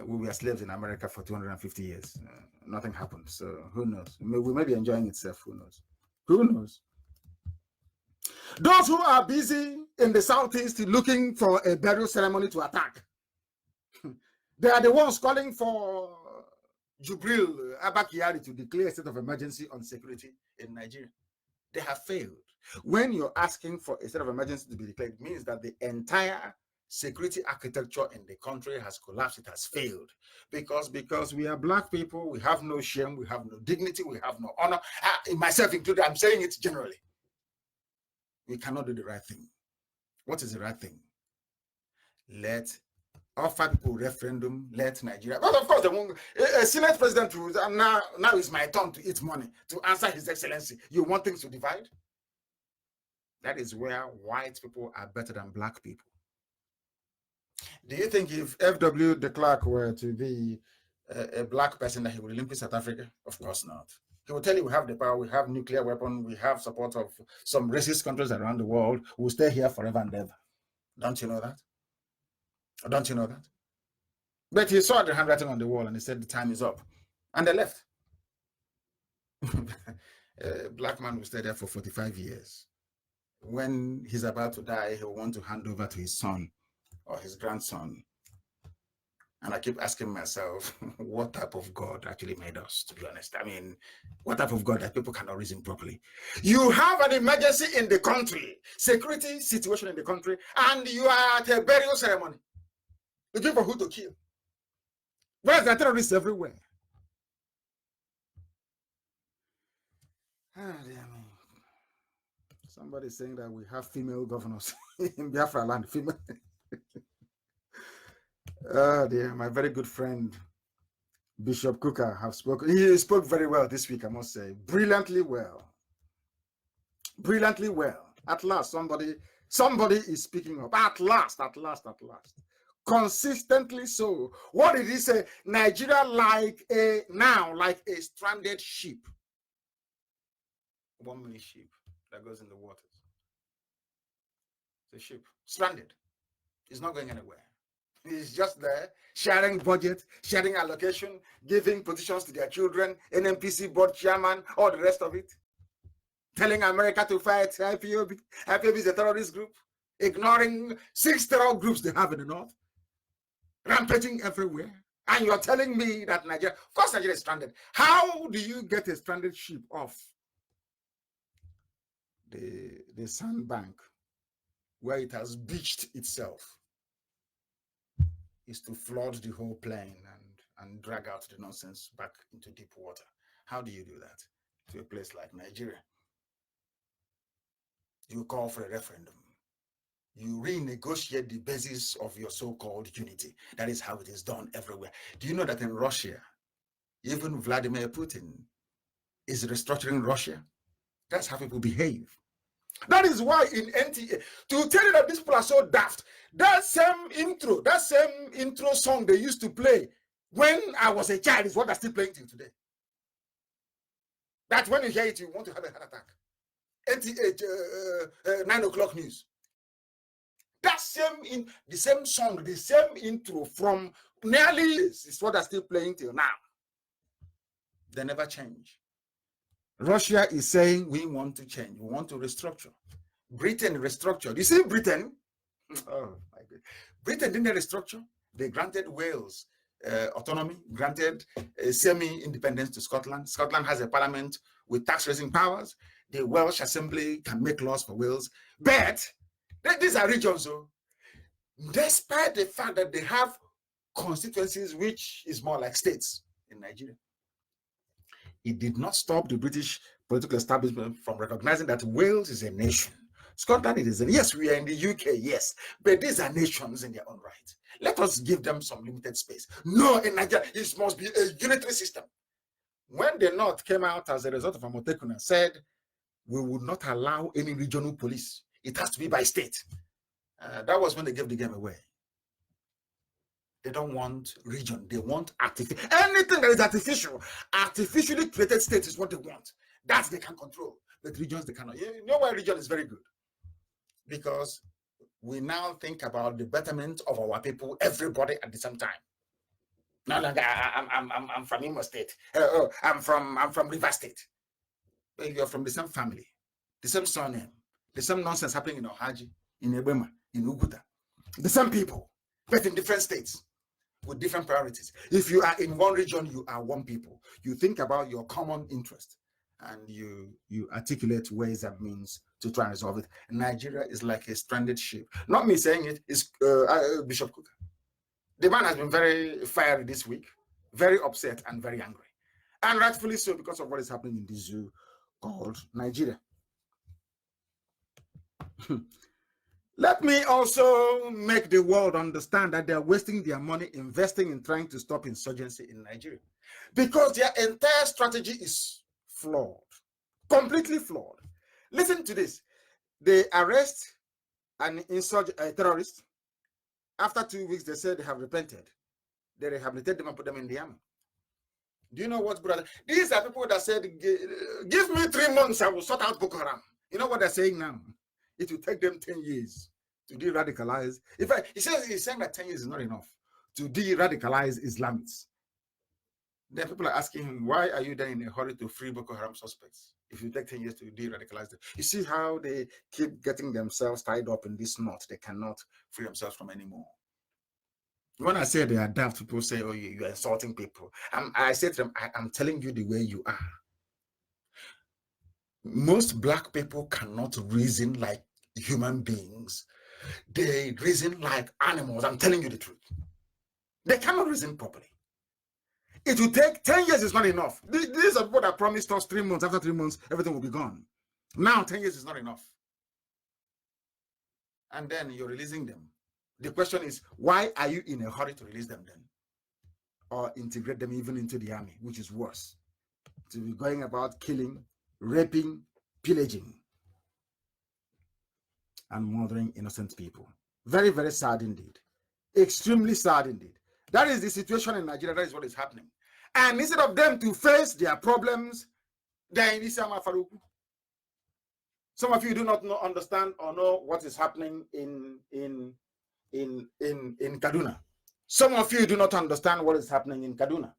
we were slaves in America for 250 years. Nothing happened. So who knows? We may be enjoying itself. Who knows? Who knows? Those who are busy in the Southeast looking for a burial ceremony to attack, they are the ones calling for Jubril Abakari to declare a state of emergency on security in Nigeria. They have failed. When you're asking for a state of emergency to be declared, it means that the entire security architecture in the country has collapsed. It has failed because we are black people. We have no shame. We have no dignity. We have no honor. Myself included, I'm saying it generally. We cannot do the right thing. What is the right thing? Let offer people referendum. Let Nigeria. But of course, a Senate president rules. And now it's my turn to eat money to answer His Excellency. You want things to divide? That is where white people are better than black people. Do you think if F.W. de Klerk were to be a black person that he would Olympic South Africa? Of course not. He will tell you we have the power, we have nuclear weapons, we have support of some racist countries around the world. We'll stay here forever and ever. Don't you know that? Don't you know that? But he saw the handwriting on the wall and he said the time is up. And they left. A black man will stay there for 45 years. When he's about to die, he'll want to hand over to his son or his grandson. And I keep asking myself, what type of God actually made us, to be honest? I mean, what type of God that people cannot reason properly? You have an emergency in the country, security situation in the country, and you are at a burial ceremony looking for who to kill. Where's the terrorists everywhere? Ah, dear me. Somebody saying that we have female governors in Biafra land. Female. Oh dear, my very good friend Bishop Cooker have spoken. He spoke very well this week, I must say. Brilliantly well. Brilliantly well. At last, somebody is speaking up. At last. Consistently so. What did he say? Nigeria like a stranded ship. 1 minute ship that goes in the waters. It's a ship. Stranded. It's not going anywhere. It's just there, sharing budget, sharing allocation, giving positions to their children, NNPC board chairman, all the rest of it. Telling America to fight IPOB. IPOB is a terrorist group. Ignoring 6 terror groups they have in the north. Rampaging everywhere. And you're telling me that Nigeria, of course Nigeria is stranded. How do you get a stranded ship off the sandbank where it has beached itself? Is to flood the whole plane and drag out the nonsense back into deep water. How do you do that to a place like Nigeria? You call for a referendum. You renegotiate the basis of your so-called unity. That is how it is done everywhere. Do you know that in Russia, even Vladimir Putin is restructuring Russia? That's how people behave. That is why in NTA, to tell you that these people are so daft, that same intro song they used to play when I was a child is what they're still playing till today. That when you hear it, you want to have a heart attack. NTA 9 o'clock news. That the same song, the same intro from nearly is what they're still playing till now. They never change. Russia is saying we want to change. We want to restructure. Britain restructured. You see Britain? Oh my God. Britain didn't restructure. They granted Wales autonomy, granted semi-independence to Scotland. Scotland has a parliament with tax-raising powers. The Welsh Assembly can make laws for Wales. But these are regions, so despite the fact that they have constituencies which is more like states in Nigeria, it did not stop the British political establishment from recognizing that Wales is a nation. Scotland is a, yes, we are in the UK, yes, but these are nations in their own right. Let us give them some limited space. No, in Nigeria, it must be a unitary system. When the North came out as a result of Amotekun and said, we would not allow any regional police. It has to be by state. That was when they gave the game away. They don't want region. They want artificial. Anything that is artificial, artificially created state is what they want. That they can control. But regions, they cannot. You know why region is very good? Because we now think about the betterment of our people, everybody at the same time. No longer I'm from Imo State. I'm from River State. But you're from the same family, the same surname, the same nonsense happening in Ohaji, in Ebema, in Uguta. The same people, but in different states with different priorities. If you are in one region, you are one people. You think about your common interest and you articulate ways and means to try and resolve it. Nigeria is like a stranded ship. Not me saying it, it's Bishop Kuka. The man has been very fiery this week, very upset and very angry. And rightfully so, because of what is happening in this zoo called Nigeria. Let me also make the world understand that they're wasting their money investing in trying to stop insurgency in Nigeria, because their entire strategy is flawed, completely flawed. Listen to this. They arrest an terrorist. After 2 weeks, they said they have repented. They rehabilitate them and put them in the army. Do you know what, brother? These are people that said, give me 3 months, I will sort out Boko Haram. You know what they're saying now? It will take them 10 years to de-radicalize. In fact, he's saying that 10 years is not enough to de-radicalize Islamists. Then people are asking him, why are you then in a hurry to free Boko Haram suspects if you take 10 years to de-radicalize them? You see how they keep getting themselves tied up in this knot they cannot free themselves from anymore. When I say they are daft, people say, oh, you're insulting people. I say to them, I'm telling you the way you are. Most black people cannot reason like human beings. They reason like animals. I'm telling you the truth. They cannot reason properly. It will take 10 years is not enough. These are people that promised us 3 months. After 3 months, everything will be gone. Now 10 years is not enough. And then you're releasing them. The question is, why are you in a hurry to release them then? Or integrate them even into the army, which is worse. To be going about killing, raping, pillaging, and murdering innocent people. Very, very sad indeed. Extremely sad indeed. That is the situation in Nigeria. That is what is happening. And instead of them to face their problems, they're in Isama Faruku. Some of you do not understand or know what is happening in Kaduna. Some of you do not understand what is happening in Kaduna.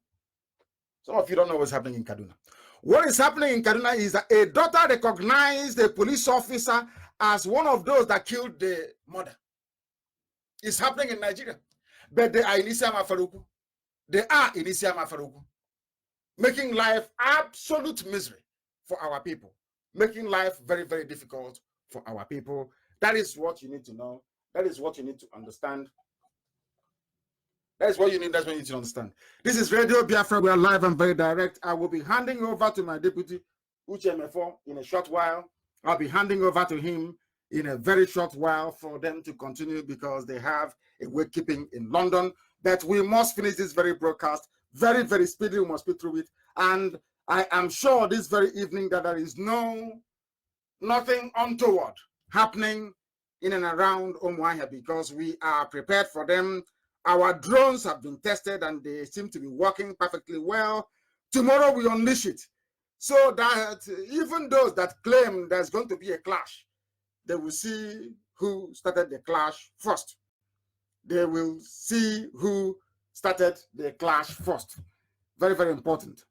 Some of you don't know what's happening in Kaduna. What is happening in Kaduna is that a daughter recognized a police officer as one of those that killed the mother. It's happening in Nigeria. But they are in Isama Faruku. They are in Isama Faruku, making life absolute misery for our people, making life very, very difficult for our people. That is what you need to know. That is what you need to understand. That's what you need. That's what you need to understand. This is Radio Biafra. We are live and very direct. I will be handing over to my deputy, Uche Mefo, in a short while. I'll be handing over to him in a very short while for them to continue because they have a wakekeeping in London. But we must finish this very broadcast very, very speedily. We must speed through it. And I am sure this very evening that there is nothing untoward happening in and around Umuahia because we are prepared for them. Our drones have been tested and they seem to be working perfectly well. Tomorrow we unleash it so that even those that claim there's going to be a clash, they will see who started the clash first. They will see who started the clash first. Very, very important.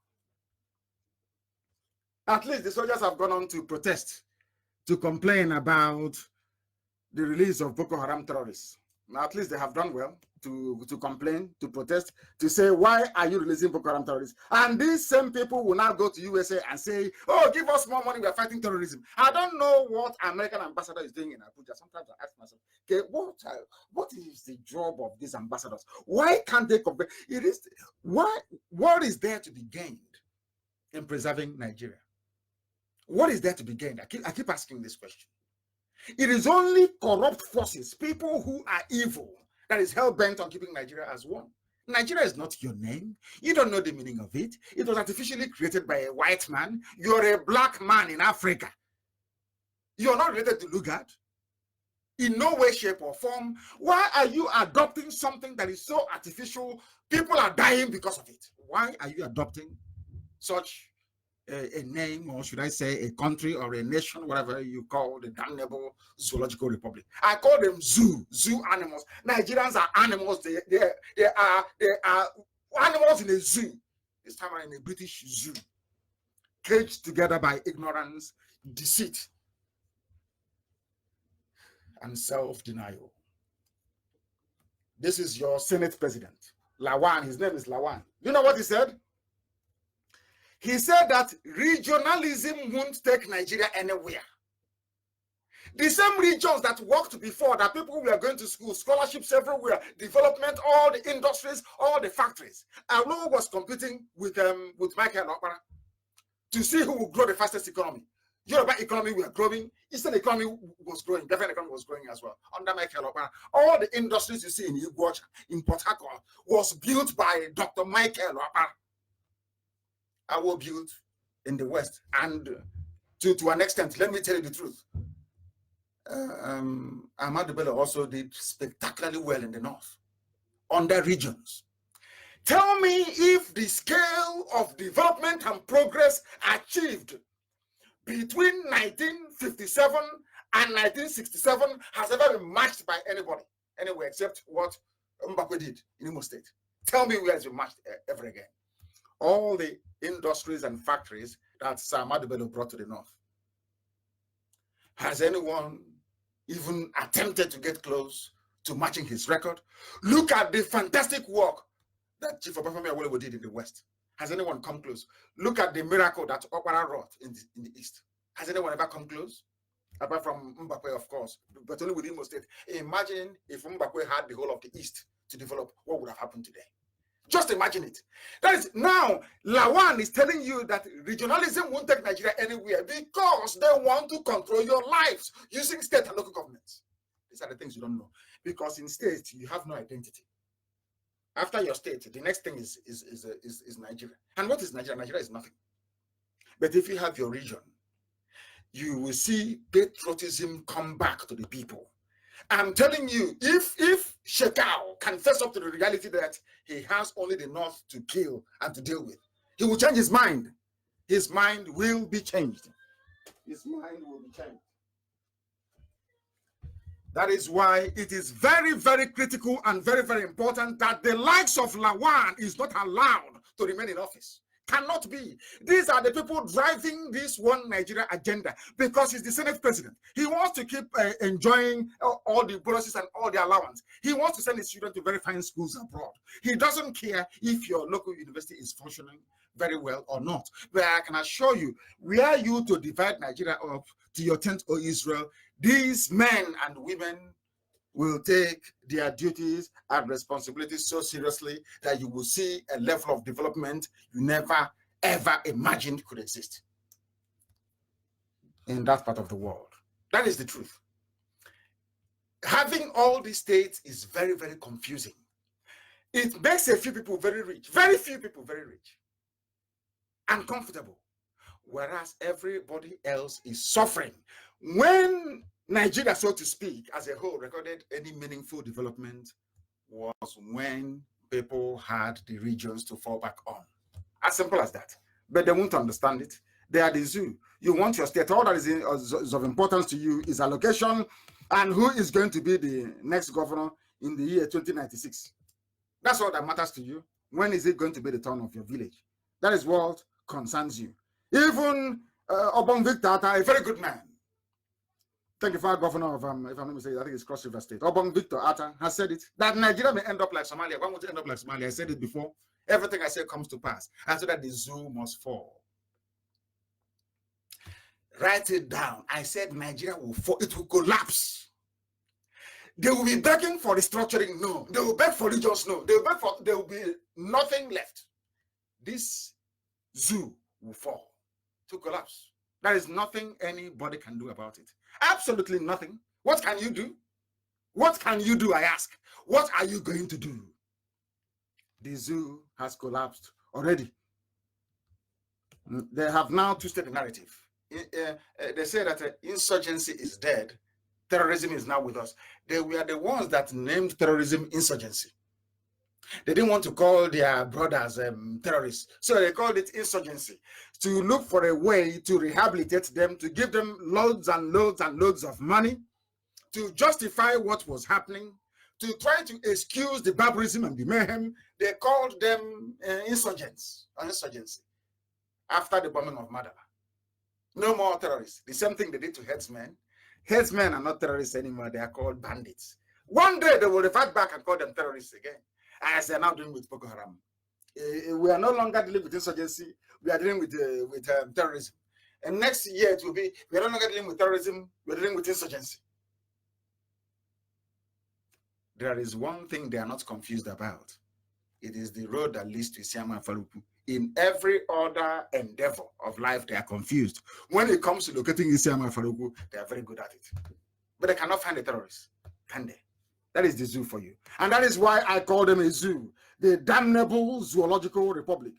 At least the soldiers have gone on to protest, to complain about the release of Boko Haram terrorists. Now, at least they have done well to complain, to protest, to say, why are you releasing Boko Haram terrorists? And these same people will now go to USA and say, oh, give us more money, we are fighting terrorism. I don't know what American ambassador is doing in Abuja. Sometimes I ask myself, okay, what is the job of these ambassadors? Why can't they compare? What is there to be gained in preserving Nigeria? What is there to be gained? I keep asking this question. It is only corrupt forces, people who are evil, that is hell-bent on keeping Nigeria as one. Nigeria is not your name. You don't know the meaning of it. It was artificially created by a white man. You're a black man in Africa. You're not related to Lugard. In no way, shape, or form. Why are you adopting something that is so artificial? People are dying because of it. Why are you adopting such a name, or should I say a country or a nation, whatever you call the damnable zoological republic. I call them zoo animals. Nigerians are animals. They are animals in a zoo. This time I'm in a British zoo, caged together by ignorance, deceit, and self-denial. This is your Senate president, Lawan. His name is Lawan. You know what he said? He said that regionalism won't take Nigeria anywhere. The same regions that worked before, that people were going to school, scholarships everywhere, development, all the industries, all the factories. Alo was competing with Michael Okpara to see who will grow the fastest economy. Yoruba economy were growing, Eastern economy was growing, Biafra economy was growing as well. Under Michael Okpara, all the industries you see in Iguacha, in Port Harcourt, was built by Dr. Michael Okpara. Our built in the West, and to an extent, let me tell you the truth. Ahmadu Bello also did spectacularly well in the North, under regions. Tell me if the scale of development and progress achieved between 1957 and 1967 has ever been matched by anybody, anywhere, except what Mbakwe did in Imo State. Tell me where it's been matched ever again. All the industries and factories that Sir Ahmadu Bello brought to the North. Has anyone even attempted to get close to matching his record? Look at the fantastic work that Chief Obafemi Awolowo did in the West. Has anyone come close? Look at the miracle that Okpara wrought in the East. Has anyone ever come close? Apart from Mbakwe, of course, but only within Imo State. Imagine if Mbakwe had the whole of the East to develop, what would have happened today? Just imagine it. That is, now Lawan is telling you that regionalism won't take Nigeria anywhere because they want to control your lives using state and local governments. These are the things you don't know. Because in states, you have no identity. After your state, the next thing is Nigeria. And what is Nigeria? Nigeria is nothing. But if you have your region, you will see patriotism come back to the people. I'm telling you, if Shekau can face up to the reality that he has only the North to kill and to deal with, he will change his mind. His mind will be changed. His mind will be changed. That is why it is very, very critical and very, very important that the likes of Lawan is not allowed to remain in office. Cannot be. These are the people driving this one Nigeria agenda because he's the Senate president. He wants to keep enjoying all the bonuses and all the allowance. He wants to send his children to very fine schools abroad. He doesn't care if your local university is functioning very well or not. But I can assure you, were you to divide Nigeria up to your tent, O Israel, these men and women will take their duties and responsibilities so seriously that you will see a level of development you never, ever imagined could exist in that part of the world. That is the truth. Having all these states is very, very confusing. It makes a few people very rich, very few people very rich and comfortable, whereas everybody else is suffering. When Nigeria, so to speak, as a whole, recorded any meaningful development was when people had the regions to fall back on. As simple as that. But they won't understand it. They are the zoo. You want your state. All that is of importance to you is allocation and who is going to be the next governor in the year 2096. That's all that matters to you. When is it going to be the turn of your village? That is what concerns you. Even Obong Victor, a very good man. Thank you for governor of, if I'm not mistaken, I think it's Cross River State. Obong Victor Atta has said it, that Nigeria may end up like Somalia. Why won't it end up like Somalia? I said it before. Everything I say comes to pass. I said that the zoo must fall. Write it down. I said Nigeria will fall. It will collapse. They will be begging for restructuring. No. They will beg for regions. No. They will beg for, there will be nothing left. This zoo will fall to collapse. There is nothing anybody can do about it. Absolutely nothing. What can you do? What can you do, I ask? What are you going to do? The zoo has collapsed already. They have now twisted the narrative. They say that insurgency is dead. Terrorism is now with us. They were the ones that named terrorism insurgency. They didn't want to call their brothers terrorists, so they called it insurgency, to look for a way to rehabilitate them, to give them loads and loads and loads of money, to justify what was happening, to try to excuse the barbarism and the mayhem. They called them insurgents or insurgency after the bombing of Madaba. No more terrorists. The same thing they did to headsmen. Headsmen are not terrorists anymore. They are called bandits. One day they will revert back and call them terrorists again, as they're now doing with Boko Haram. We are no longer dealing with insurgency. We are dealing with terrorism. And next year it will be, we are no longer dealing with terrorism. We are dealing with insurgency. There is one thing they are not confused about. It is the road that leads to Isiama Faruku. In every other endeavor of life, they are confused. When it comes to locating Isiama Faruku, they are very good at it. But they cannot find a terrorist, can they? That is the zoo for you. And that is why I call them a zoo. The damnable zoological republic.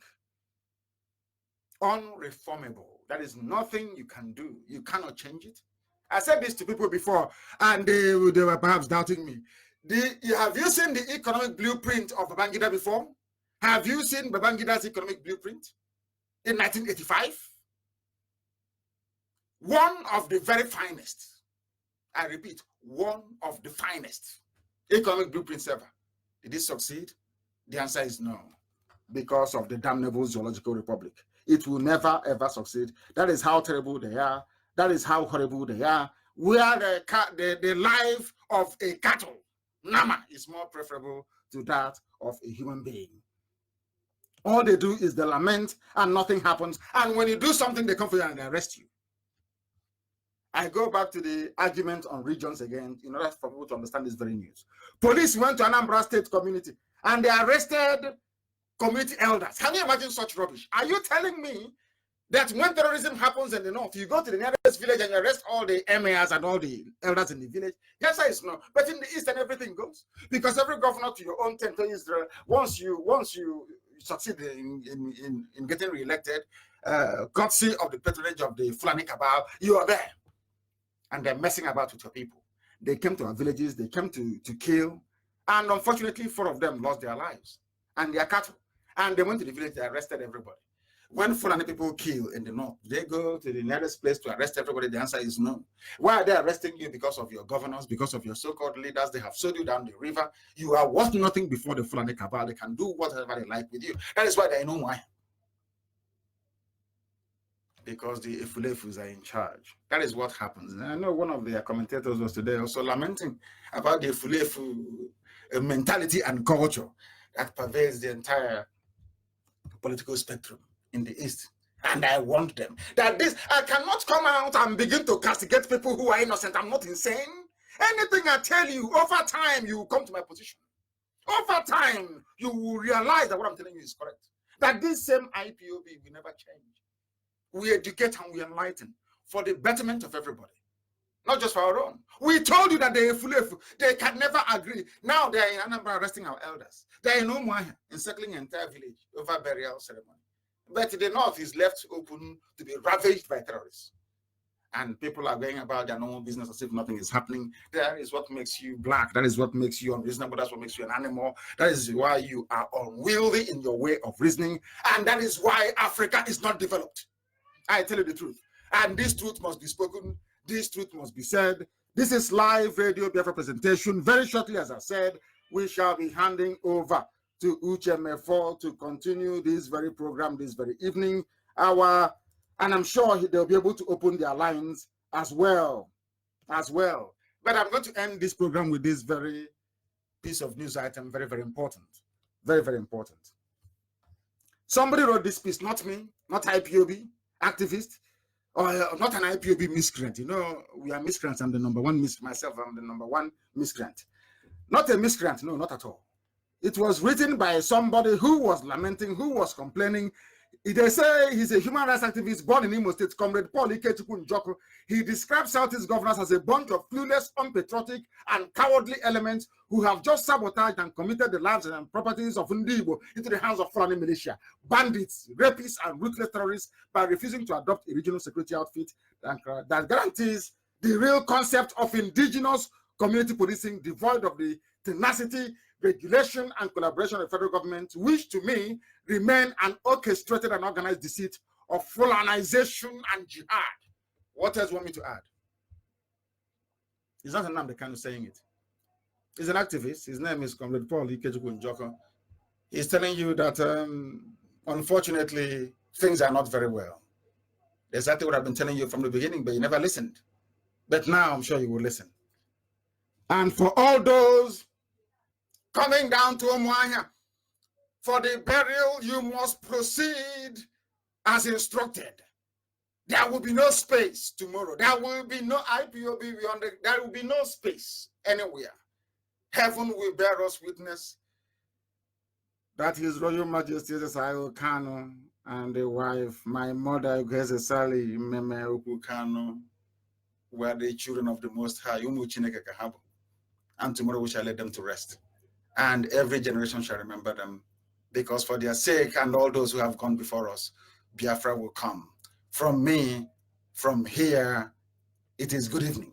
Unreformable. That is nothing you can do. You cannot change it. I said this to people before, and they were perhaps doubting me. Have you seen the economic blueprint of Babangida before? Have you seen Babangida's economic blueprint in 1985? One of the very finest, I repeat, one of the finest economic blueprints ever. Did it succeed? The answer is no, because of the damnable zoological republic. It will never ever succeed. That is how terrible they are. That is how horrible they are. We are the life of a cattle. Nama is more preferable to that of a human being. All they do is they lament and nothing happens. And when you do something, they come for you and they arrest you. I go back to the argument on regions again in order for people to understand this very news. Police went to Anambra State community and they arrested community elders. Can you imagine such rubbish? Are you telling me that when terrorism happens in the north, you go to the nearest village and you arrest all the emirs and all the elders in the village? The answer is no. But in the east, and everything goes, because every governor to your own tent to Israel. Once you succeed in getting re-elected, courtesy of the patronage of the Fulani cabal, you are there, and they're messing about with your people. They came to our villages, they came to kill, and unfortunately, 4 of them lost their lives and their cattle. And they went to the village, they arrested everybody. When Fulani people kill in the north, they go to the nearest place to arrest everybody. The answer is no. Why are they arresting you? Because of your governors, because of your so-called leaders. They have sold you down the river. You are worth nothing before the Fulani cabal. They can do whatever they like with you. That is why they know why. Because the Ifulefus are in charge. That is what happens. And I know one of their commentators was today also lamenting about the Ifulefu mentality and culture that pervades the entire political spectrum in the east. And I want them that I cannot come out and begin to castigate people who are innocent. I'm not insane. Anything I tell you, over time you will come to my position. Over time you will realize that what I'm telling you is correct. That this same IPOB will never change. We educate and we enlighten for the betterment of everybody, not just for our own. We told you that they can never agree. Now they are in Anambra arresting our elders. They are in Umuahia encircling an entire village over burial ceremony. But the north is left open to be ravaged by terrorists. And people are going about their normal business as if nothing is happening. That is what makes you black. That is what makes you unreasonable. That's what makes you an animal. That is why you are unwieldy in your way of reasoning. And that is why Africa is not developed. I tell you the truth. And this truth must be spoken. This truth must be said. This is live radio Biafra presentation. Very shortly, as I said, we shall be handing over to Uchemefo to continue this very program this very evening. And I'm sure they'll be able to open their lines as well. But I'm going to end this program with this very piece of news item, very, very important. Very, very important. Somebody wrote this piece, not me, not IPOB activist, or not an IPOB miscreant. You know, we are miscreants. I'm the number one myself. I'm the number one miscreant. Not a miscreant, no, not at all. It was written by somebody who was lamenting, who was complaining. They say he's a human rights activist born in Imo State, Comrade Paul Ikechukwu Njoku. He describes Southeast governors as a bunch of clueless, unpatriotic, and cowardly elements who have just sabotaged and committed the lives and properties of Ndibo into the hands of Fulani militia, bandits, rapists, and ruthless terrorists by refusing to adopt a regional security outfit that guarantees the real concept of indigenous community policing, devoid of the tenacity, regulation and collaboration of the federal government, which to me remain an orchestrated and organized deceit of Fulanization and jihad. What else do you want me to add? It's not Nnamdi Kanu saying it. He's an activist. His name is Comrade Paul Ikechukwu Njoko. He's telling you that, unfortunately, things are not very well. Exactly what I've been telling you from the beginning, but you never listened. But now I'm sure you will listen. And for all those coming down to Umuahia, for the burial, you must proceed as instructed. There will be no space tomorrow. There will be no IPOB beyond the, there will be no space anywhere. Heaven will bear us witness that His Royal Majesty Sayo Kano and the wife, my mother, Ugeze Sali Meme Ukukano, were the children of the Most High. And tomorrow we shall let them to rest. And every generation shall remember them, because for their sake and all those who have gone before us, Biafra will come. From me, from here, it is good evening.